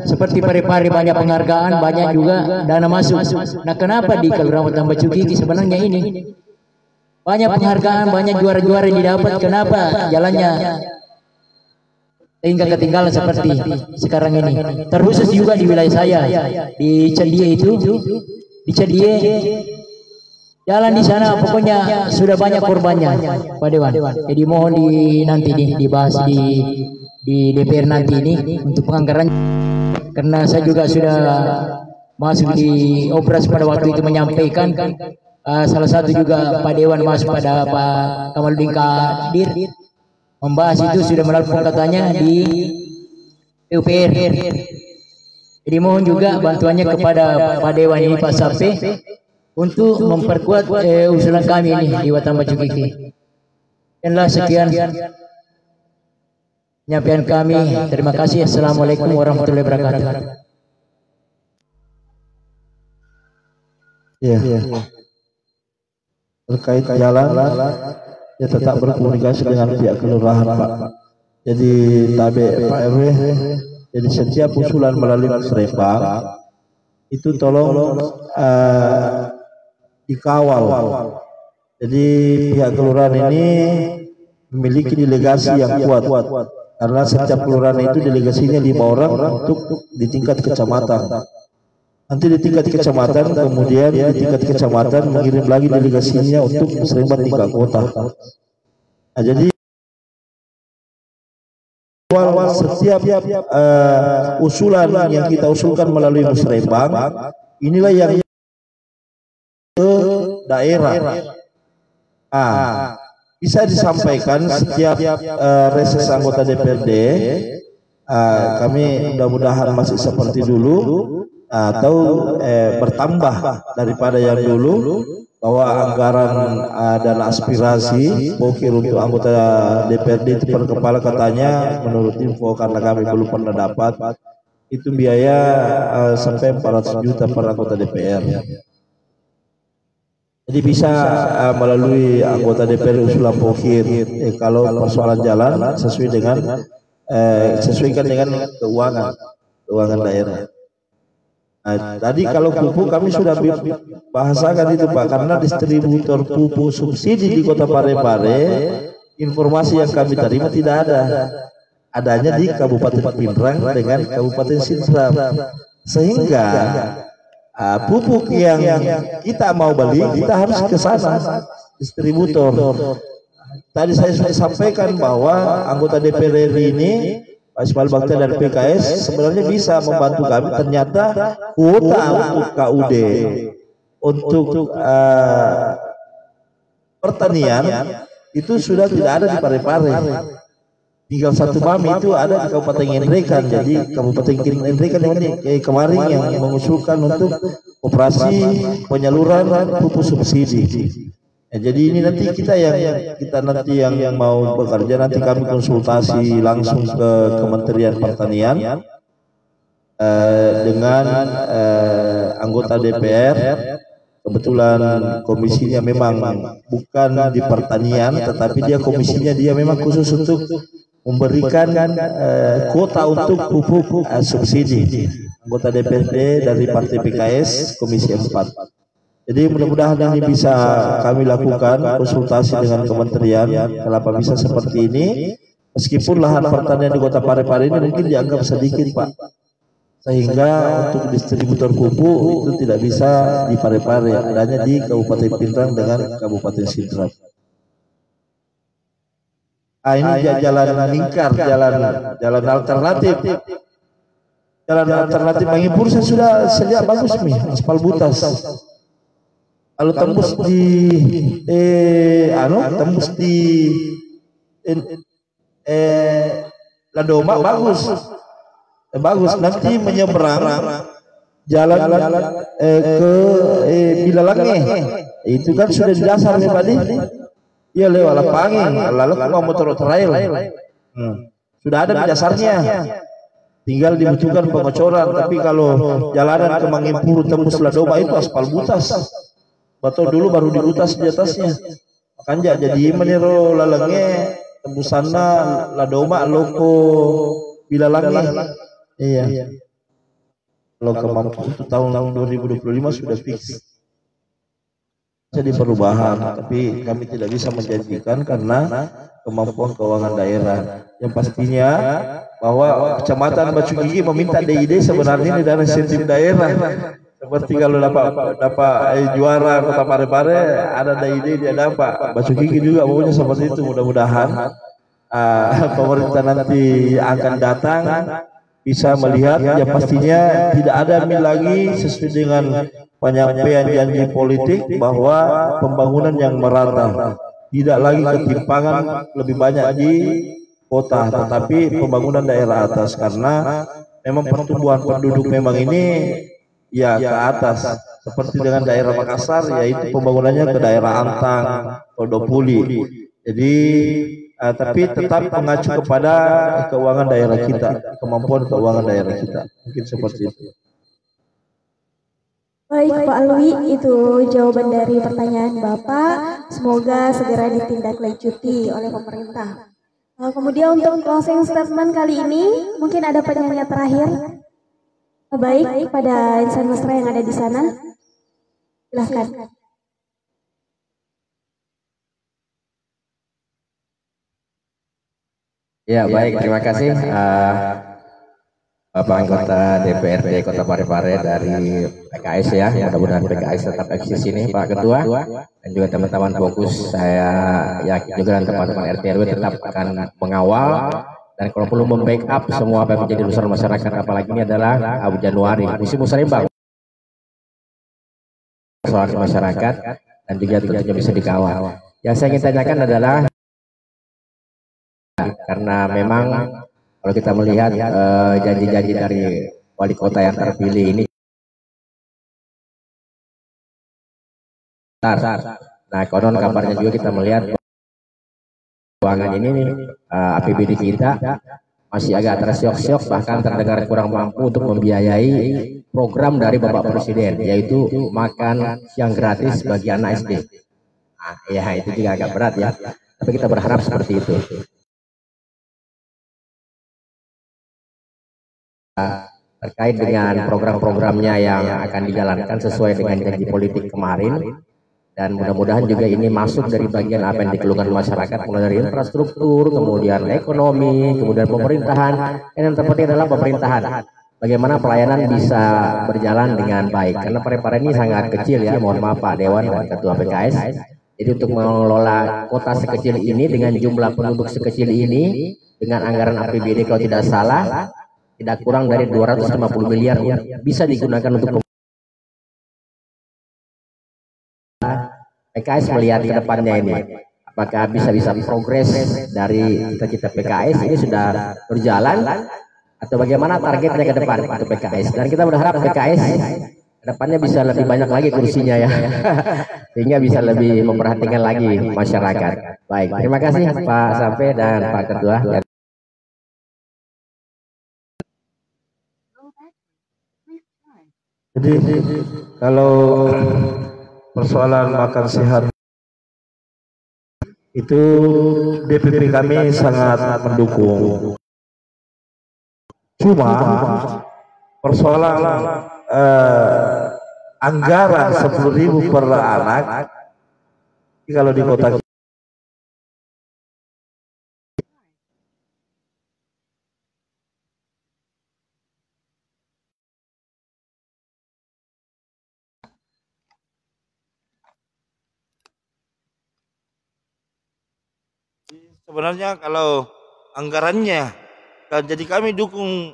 seperti Parepare banyak penghargaan, banyak juga dana masuk. Nah, kenapa di Kelurahan Watambacikiki sebenarnya ini banyak penghargaan, banyak juara-juara yang didapat, kenapa jalannya hingga ketinggalan seperti sekarang ini? Terkhusus juga di wilayah saya, di Cendie itu, di Cendie jalan di sana pokoknya sudah banyak korbannya, Pak Dewan. Jadi mohon nanti dibahas di DPR nanti ini untuk penganggaran, karena saya juga sudah masuk di operasi pada waktu itu menyampaikan. Salah satu juga Pak Dewan masuk pada Pak Kamaluddin Kadir membahas itu, sudah melakukan katanya di DPR. Jadi mohon juga bantuannya kepada Pak Dewan ini, Pak Sape, untuk memperkuat usulan kami ini di Watambacikiki. Danlah sekian penyampaian kami. Terima kasih. Assalamualaikum warahmatullahi wabarakatuh. Ya. Terkait jalan, ya tetap berkomunikasi dengan pihak kelurahan, Pak. Jadi tabe Pak RW, jadi setiap usulan melalui Musrembang itu tolong dikawal. Jadi pihak kelurahan ini memiliki delegasi yang kuat, karena setiap kelurahan itu delegasinya 5 orang untuk di tingkat kecamatan. Nanti di tingkat kecamatan, kemudian di tingkat kecamatan mengirim lagi delegasinya untuk Musrembang 3 kota. Nah, jadi setiap usulan yang kita usulkan melalui Musrembang, inilah yang ke daerah. Bisa disampaikan setiap reses anggota DPRD. Kami mudah-mudahan masih seperti dulu, atau bertambah daripada yang dulu, bahwa anggaran dan aspirasi pokir untuk anggota DPRD itu per kepala katanya menurut info, karena kami belum pernah dapat, itu biaya sampai 400 juta per anggota DPR. Jadi bisa melalui anggota DPR usulan pokir. Kalau persoalan jalan sesuaikan dengan keuangan daerah. Nah, tadi kalau pupuk kami sudah bahasakan itu, Pak, karena distributor pupuk subsidi di Kota Parepare, informasi yang kami terima tidak ada. Adanya di Kabupaten Pindrang dengan Kabupaten Sidrap. Sehingga pupuk yang kita mau beli, kita harus ke sana distributor. Tadi saya sudah sampaikan bahwa anggota DPR RI ini, Pak Ismail Bakti dari PKS, sebenarnya bisa membantu kami. Ternyata kuota untuk KUD untuk pertanian itu sudah tidak ada di Parepare. Tinggal satu mami itu ada di Kabupaten Ngendrekan. Jadi Kabupaten Ngendrekan ini kemarin yang mengusulkan untuk operasi penyaluran pupuk subsidi. Jadi ini nanti kita yang mau bekerja, nanti kami konsultasi langsung ke Kementerian Pertanian dengan anggota DPR. Kebetulan komisinya memang bukan di pertanian, tetapi dia komisinya memang khusus untuk memberikan kuota untuk pupuk subsidi. Anggota DPRD dari Partai PKS Komisi 4. Jadi mudah-mudahan ini bisa kami lakukan konsultasi dengan kementerian. Kenapa bisa seperti ini? Meskipun lahan pertanian di Kota Parepare ini mungkin dianggap sedikit, Pak, sehingga untuk distributor pupuk itu tidak bisa di Parepare, adanya di Kabupaten Pindrang dengan Kabupaten Sidrap. Ini jalan lingkar, jalan alternatif. jalan alternatif Mangipur saya lihat bagus nih, aspal butas. Kalau tembus di tembus di Ladoma bagus. Bagus nanti menyeberang jalan ke Bilalange. Itu kan sudah di dasar nih Pak. Iya lewat Lapangin, lalu ke motor trail. Sudah ada di dasarnya. Tinggal dibutuhkan pengecoran, tapi kalau jalanan ke Mangipur tembus Ladoma itu aspal butas. Betul dulu baru dibutas di atasnya. Makanya jadi meniro Lalange tembusanna Ladoma loko Bilalange. Iya. Kalau kemarin itu tahun 2025 sudah fix. Jadi perubahan, tapi kami tidak bisa menjanjikan karena kemampuan keuangan daerah. Yang pastinya bahwa Kecamatan Bacu Gigi meminta DID sebenarnya di dana insentif daerah. Seperti kalau dapat juara Kota Parepare ada DID dia dapat. Bacu Gigi juga maunya seperti itu. Mudah-mudahan pemerintah nanti akan datang bisa melihat yang pastinya tidak ada lagi sesuai dengan penyampaian janji politik bahwa pembangunan yang merata, tidak lagi ketimpangan lebih banyak di kota, tetapi pembangunan daerah atas, karena memang pertumbuhan penduduk memang ini ya ke atas, seperti dengan daerah Makassar yaitu pembangunannya ke daerah Antang, Kodopuli. Jadi tapi tetap mengacu kepada keuangan daerah kita, kemampuan keuangan daerah kita, mungkin seperti itu. Baik Pak Alwi, itu jawaban dari pertanyaan Bapak. Semoga segera ditindaklanjuti oleh pemerintah. Kemudian untuk closing statement kali ini, mungkin ada penyanyi terakhir. Baik, pada insan mesra yang ada di sana, silahkan. Ya baik, terima kasih Bapak anggota DPRD Kota Parepare dari PKS ya. Mudah-mudahan PKS tetap eksis ini Pak Ketua, dan juga teman-teman fokus. Saya yakin juga dan teman-teman RT RW tetap akan mengawal dan kalau perlu membackup semua apa yang menjadi urusan masyarakat, apalagi ini adalah Abu Januari, musim musrembang soal masyarakat dan juga tentunya bisa dikawal. Yang saya ingin tanyakan adalah karena memang kalau kita melihat janji-janji dari wali kota yang terpilih ini, nah konon kabarnya juga kita melihat keuangan ini APBD kita masih agak tersiok-siok, bahkan terdengar kurang mampu untuk membiayai program dari Bapak Presiden, yaitu makan siang gratis bagi anak SD. Nah, ya itu juga agak berat ya, tapi kita berharap seperti itu. Terkait dengan program-programnya yang akan dijalankan sesuai dengan janji politik kemarin, dan mudah-mudahan juga ini masuk dari bagian apa yang dikeluhkan masyarakat, mulai dari infrastruktur, kemudian ekonomi, kemudian pemerintahan, dan yang terpenting adalah pemerintahan. Bagaimana pelayanan bisa berjalan dengan baik, karena Parepare ini sangat kecil ya, mohon maaf Pak Dewan dan Ketua PKS. Jadi untuk mengelola kota sekecil ini dengan jumlah penduduk sekecil ini, dengan anggaran APBD kalau tidak salah tidak kurang dari 250 miliar bisa digunakan untuk PKS melihat ke depannya ini. Apakah bisa progres dari kita PKS ini sudah berjalan atau bagaimana targetnya ke depan untuk PKS, dan kita berharap PKS ke depannya bisa lebih banyak lagi kursinya ya, sehingga bisa lebih memperhatikan lagi masyarakat. Baik, terima kasih Pak Sampai dan Pak Ketua. Jadi kalau persoalan makan sehat itu DPP kami sangat mendukung. Cuma persoalan anggaran 10.000 per anak kalau di kota sebenarnya kalau anggarannya, jadi kami dukung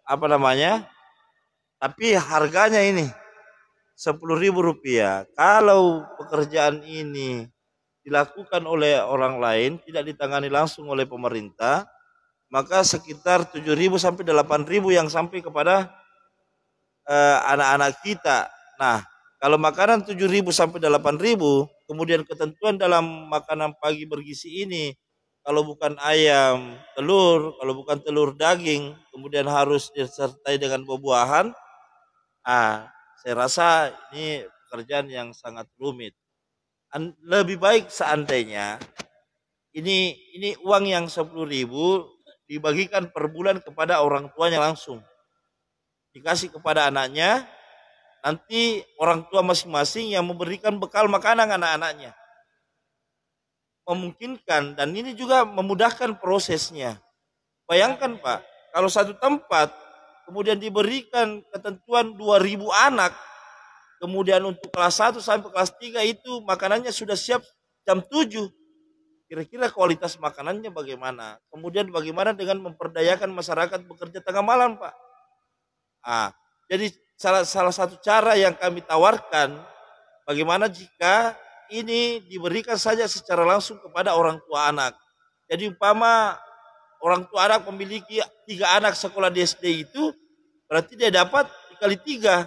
apa namanya? Tapi harganya ini Rp10.000. Kalau pekerjaan ini dilakukan oleh orang lain, tidak ditangani langsung oleh pemerintah, maka sekitar 7.000 sampai 8.000 yang sampai kepada anak-anak kita. Nah, kalau makanan 7.000 sampai 8.000, kemudian ketentuan dalam makanan pagi bergizi ini, kalau bukan ayam, telur, kalau bukan telur daging, kemudian harus disertai dengan buah-buahan. Saya rasa ini pekerjaan yang sangat rumit. Lebih baik seandainya ini uang yang 10.000 dibagikan per bulan kepada orang tuanya langsung, dikasih kepada anaknya, nanti orang tua masing-masing yang memberikan bekal makanan anak-anaknya. Memungkinkan, dan ini juga memudahkan prosesnya. Bayangkan Pak, kalau satu tempat kemudian diberikan ketentuan 2.000 anak, kemudian untuk kelas 1 sampai kelas 3 itu makanannya sudah siap jam 7. Kira-kira kualitas makanannya bagaimana? Kemudian bagaimana dengan memperdayakan masyarakat bekerja tengah malam, Pak? Jadi salah satu cara yang kami tawarkan, bagaimana jika ini diberikan saja secara langsung kepada orang tua anak. Jadi umpama orang tua anak memiliki 3 anak sekolah di SD itu, berarti dia dapat dikali 3.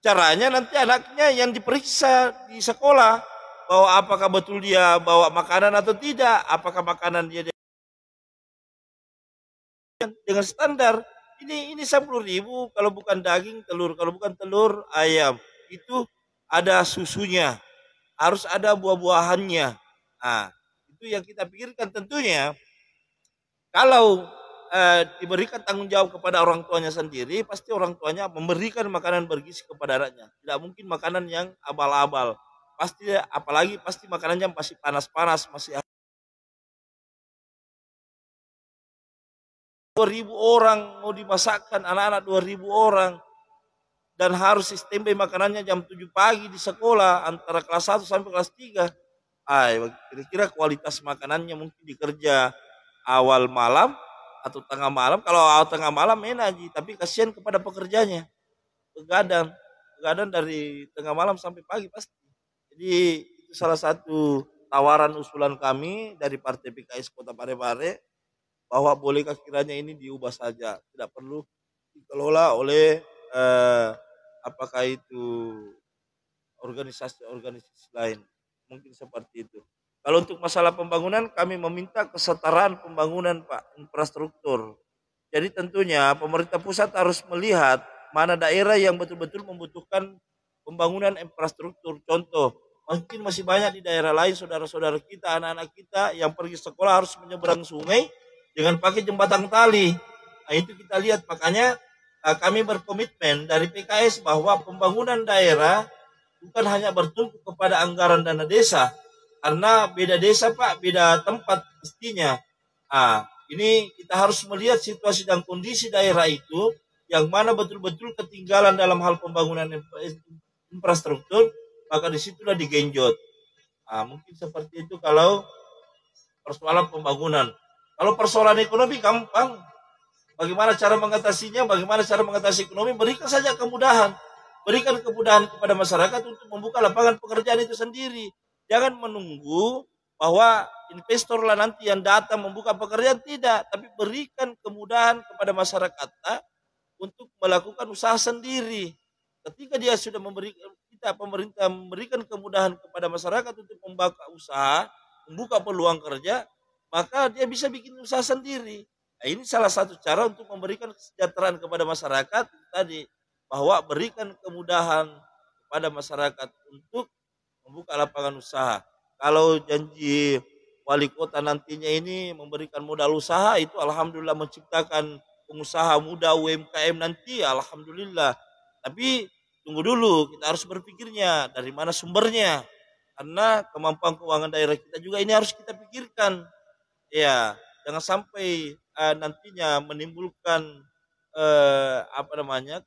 Caranya nanti anaknya yang diperiksa di sekolah, bahwa apakah betul dia bawa makanan atau tidak, apakah makanan dia dengan standar. Ini 10.000, kalau bukan daging telur, kalau bukan telur ayam, itu ada susunya, harus ada buah-buahannya. Itu yang kita pikirkan. Tentunya kalau diberikan tanggung jawab kepada orang tuanya sendiri, pasti orang tuanya memberikan makanan bergizi kepada anaknya. Tidak mungkin makanan yang abal-abal. Pasti makanannya masih panas-panas, masih 2.000 orang mau dimasakkan, anak-anak 2.000 orang, dan harus standby makanannya jam 7 pagi di sekolah antara kelas 1 sampai kelas 3. Kira-kira kualitas makanannya mungkin dikerja awal malam atau tengah malam. Kalau awal tengah malam enak, tapi kasihan kepada pekerjanya, begadang dari tengah malam sampai pagi pasti. Jadi itu salah satu tawaran usulan kami dari Partai PKS Kota Parepare, bahwa bolehkah kiranya ini diubah saja, tidak perlu dikelola oleh apakah itu organisasi lain, mungkin seperti itu. Kalau untuk masalah pembangunan, kami meminta kesetaraan pembangunan Pak, infrastruktur. Jadi tentunya pemerintah pusat harus melihat mana daerah yang betul-betul membutuhkan pembangunan infrastruktur. Contoh, mungkin masih banyak di daerah lain saudara-saudara kita, anak-anak kita yang pergi sekolah harus menyeberang sungai dengan pakai jembatan tali. Itu kita lihat, makanya kami berkomitmen dari PKS bahwa pembangunan daerah bukan hanya bertumpu kepada anggaran dana desa, karena beda desa Pak, beda tempat pastinya. Ini kita harus melihat situasi dan kondisi daerah itu, yang mana betul-betul ketinggalan dalam hal pembangunan infrastruktur, maka disitulah digenjot. Mungkin seperti itu kalau persoalan pembangunan. Kalau persoalan ekonomi gampang. Bagaimana cara mengatasinya? Bagaimana cara mengatasi ekonomi? Berikan saja kemudahan. Berikan kemudahan kepada masyarakat untuk membuka lapangan pekerjaan itu sendiri. Jangan menunggu bahwa investor lah nanti yang datang membuka pekerjaan, tidak. Tapi berikan kemudahan kepada masyarakat untuk melakukan usaha sendiri. Ketika dia sudah pemerintah memberikan kemudahan kepada masyarakat untuk membuka usaha, membuka peluang kerja, maka dia bisa bikin usaha sendiri. Ini salah satu cara untuk memberikan kesejahteraan kepada masyarakat tadi, bahwa berikan kemudahan kepada masyarakat untuk membuka lapangan usaha. Kalau janji wali kota nantinya ini memberikan modal usaha, itu alhamdulillah menciptakan pengusaha muda UMKM nanti, alhamdulillah. Tapi tunggu dulu, kita harus berpikirnya dari mana sumbernya, karena kemampuan keuangan daerah kita juga ini harus kita pikirkan. Ya, jangan sampai nantinya menimbulkan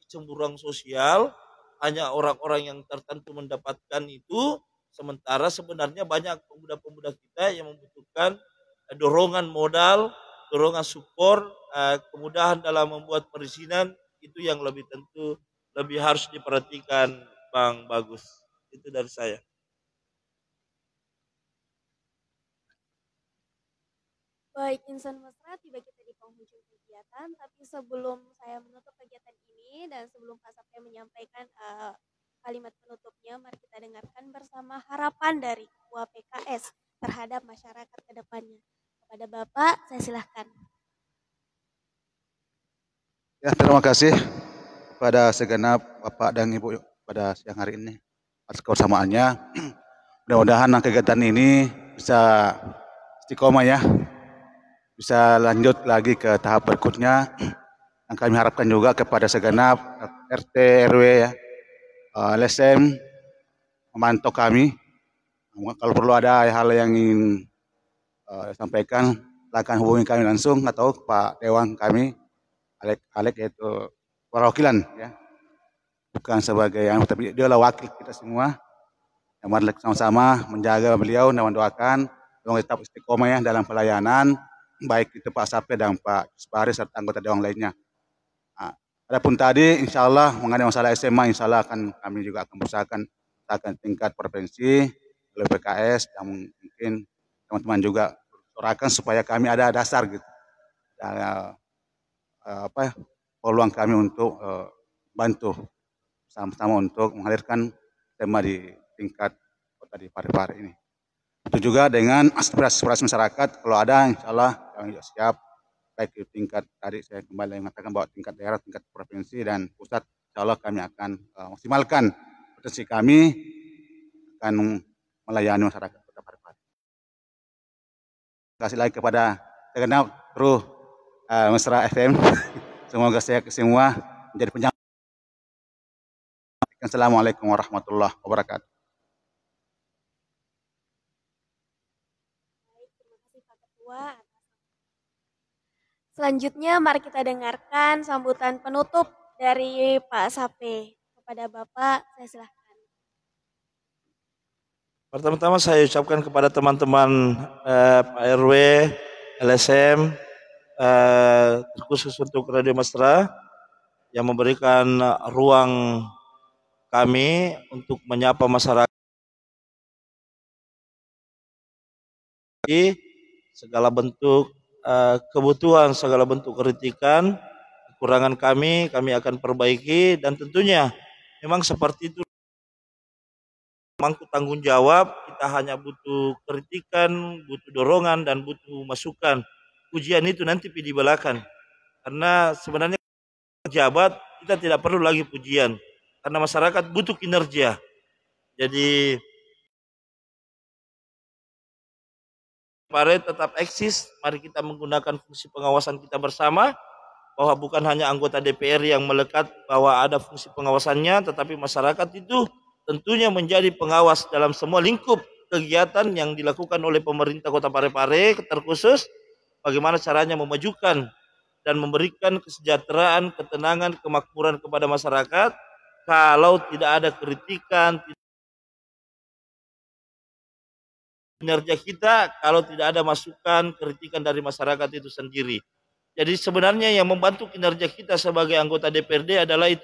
kecemburuan sosial, hanya orang-orang yang tertentu mendapatkan itu, sementara sebenarnya banyak pemuda-pemuda kita yang membutuhkan dorongan modal, dorongan support kemudahan dalam membuat perizinan itu yang lebih tentu lebih harus diperhatikan Bang Bagus. Itu dari saya. Baik, insan mesra, tiba kita di penghujung kegiatan, tapi sebelum saya menutup kegiatan ini dan sebelum Pak Sapri menyampaikan kalimat penutupnya, mari kita dengarkan bersama harapan dari Ketua PKS terhadap masyarakat ke depannya. Kepada Bapak, saya silahkan. Ya, terima kasih kepada segenap Bapak dan Ibu pada siang hari ini atas kebersamaannya. Mudah-mudahan kegiatan ini bisa istiqomah ya, bisa lanjut lagi ke tahap berikutnya. Dan kami harapkan juga kepada segenap RT, RW ya, LSM memantau kami. Kalau perlu ada hal yang ingin sampaikan, silakan hubungi kami langsung atau Pak Dewan kami, Alek yaitu perwakilan ya, bukan sebagai yang, tapi dia adalah wakil kita semua. Yang mari sama-sama menjaga beliau dan mendoakan tetap istiqomah ya dalam pelayanan, baik itu Pak Sapri dan Pak Yusbari serta anggota dewan lainnya. Nah, adapun tadi insya Allah mengenai masalah SMA, insya Allah kami juga akan berusahakan tingkat provinsi oleh PKS dan mungkin teman-teman juga suarakan supaya kami ada dasar gitu, peluang kami untuk bantu sama-sama untuk menghadirkan tema di tingkat kota di Parepare ini. Itu juga dengan aspirasi masyarakat, kalau ada insya Allah kami siap, baik di tingkat tadi saya kembali mengatakan bahwa tingkat daerah, tingkat provinsi dan pusat, insya Allah kami akan maksimalkan potensi kami akan melayani masyarakat kota Parepare. Terima kasih lagi kepada segenap kru Mesra FM. Semoga saya semua menjadi penyampaian. Assalamualaikum warahmatullahi wabarakatuh. Selanjutnya mari kita dengarkan sambutan penutup dari Pak Sape. Kepada Bapak, saya silahkan. Pertama-tama saya ucapkan kepada teman-teman Pak RW, LSM, khusus untuk Radio Mesra yang memberikan ruang kami untuk menyapa masyarakat. Segala bentuk kebutuhan, segala bentuk kritikan, kekurangan kami akan perbaiki, dan tentunya memang seperti itu mangkuk tanggung jawab. Kita hanya butuh kritikan, butuh dorongan, dan butuh masukan. Pujian itu nanti dibelakang, karena sebenarnya pejabat kita tidak perlu lagi pujian, karena masyarakat butuh kinerja. Jadi Parepare tetap eksis, mari kita menggunakan fungsi pengawasan kita bersama, bahwa bukan hanya anggota DPR yang melekat bahwa ada fungsi pengawasannya, tetapi masyarakat itu tentunya menjadi pengawas dalam semua lingkup kegiatan yang dilakukan oleh pemerintah Kota Parepare, terkhusus bagaimana caranya memajukan dan memberikan kesejahteraan, ketenangan, kemakmuran kepada masyarakat. Kalau tidak ada kritikan, kinerja kita, kalau tidak ada masukan, kritikan dari masyarakat itu sendiri. Jadi sebenarnya yang membantu kinerja kita sebagai anggota DPRD adalah itu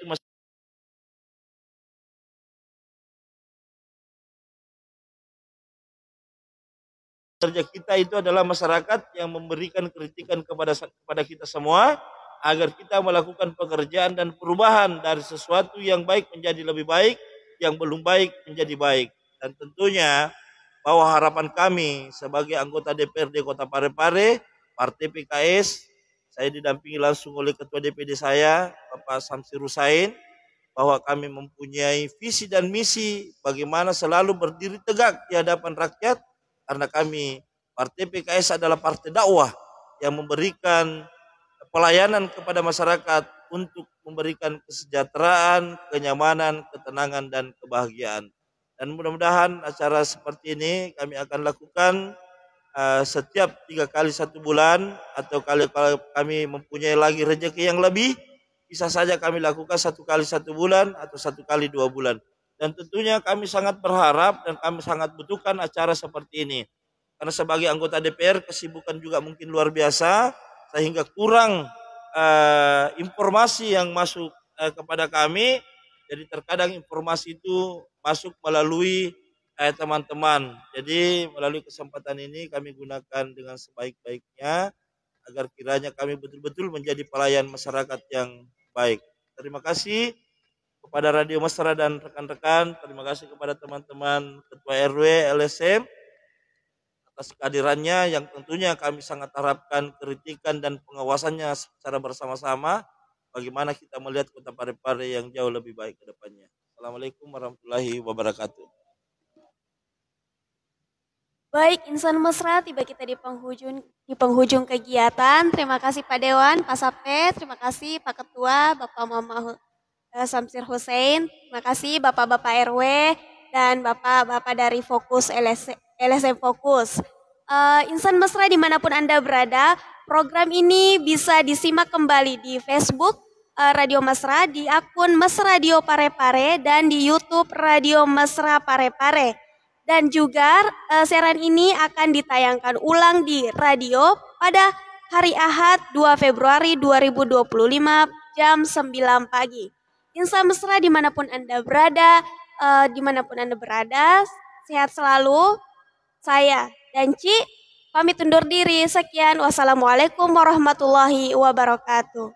kinerja kita itu adalah masyarakat yang memberikan kritikan kepada kita semua, agar kita melakukan pekerjaan dan perubahan dari sesuatu yang baik menjadi lebih baik, yang belum baik menjadi baik. Dan tentunya bahwa harapan kami sebagai anggota DPRD Kota Parepare, Partai PKS, saya didampingi langsung oleh Ketua DPD saya, Bapak Samsir Husain, bahwa kami mempunyai visi dan misi bagaimana selalu berdiri tegak di hadapan rakyat, karena kami Partai PKS adalah partai dakwah yang memberikan pelayanan kepada masyarakat untuk memberikan kesejahteraan, kenyamanan, ketenangan, dan kebahagiaan. Dan mudah-mudahan acara seperti ini kami akan lakukan setiap 3 kali 1 bulan, atau kalau kami mempunyai lagi rezeki yang lebih, bisa saja kami lakukan 1 kali 1 bulan atau 1 kali 2 bulan. Dan tentunya kami sangat berharap dan kami sangat butuhkan acara seperti ini, karena sebagai anggota DPR kesibukan juga mungkin luar biasa, sehingga kurang informasi yang masuk kepada kami. Jadi terkadang informasi itu masuk melalui teman-teman. Jadi melalui kesempatan ini kami gunakan dengan sebaik-baiknya agar kiranya kami betul-betul menjadi pelayan masyarakat yang baik. Terima kasih kepada Radio Mesra dan rekan-rekan. Terima kasih kepada teman-teman Ketua RW LSM atas kehadirannya yang tentunya kami sangat harapkan kritikan dan pengawasannya secara bersama-sama bagaimana kita melihat Kota Parepare yang jauh lebih baik ke depannya. Assalamualaikum warahmatullahi wabarakatuh. Baik, Insan Mesra, tiba kita di penghujung kegiatan. Terima kasih Pak Dewan, Pak Sape, terima kasih Pak Ketua, Bapak Muhammad Samsir Hussein, terima kasih Bapak-Bapak RW dan Bapak-Bapak dari Fokus LSM Fokus. Insan Mesra dimanapun Anda berada, program ini bisa disimak kembali di Facebook Radio Mesra, di akun Mesradio Parepare dan di YouTube Radio Mesra Parepare. Dan juga siaran ini akan ditayangkan ulang di radio pada hari Ahad 2 Februari 2025 jam 9 pagi. Insan Mesra dimanapun Anda berada, sehat selalu. Saya Danci pamit undur diri. Sekian, wassalamualaikum warahmatullahi wabarakatuh.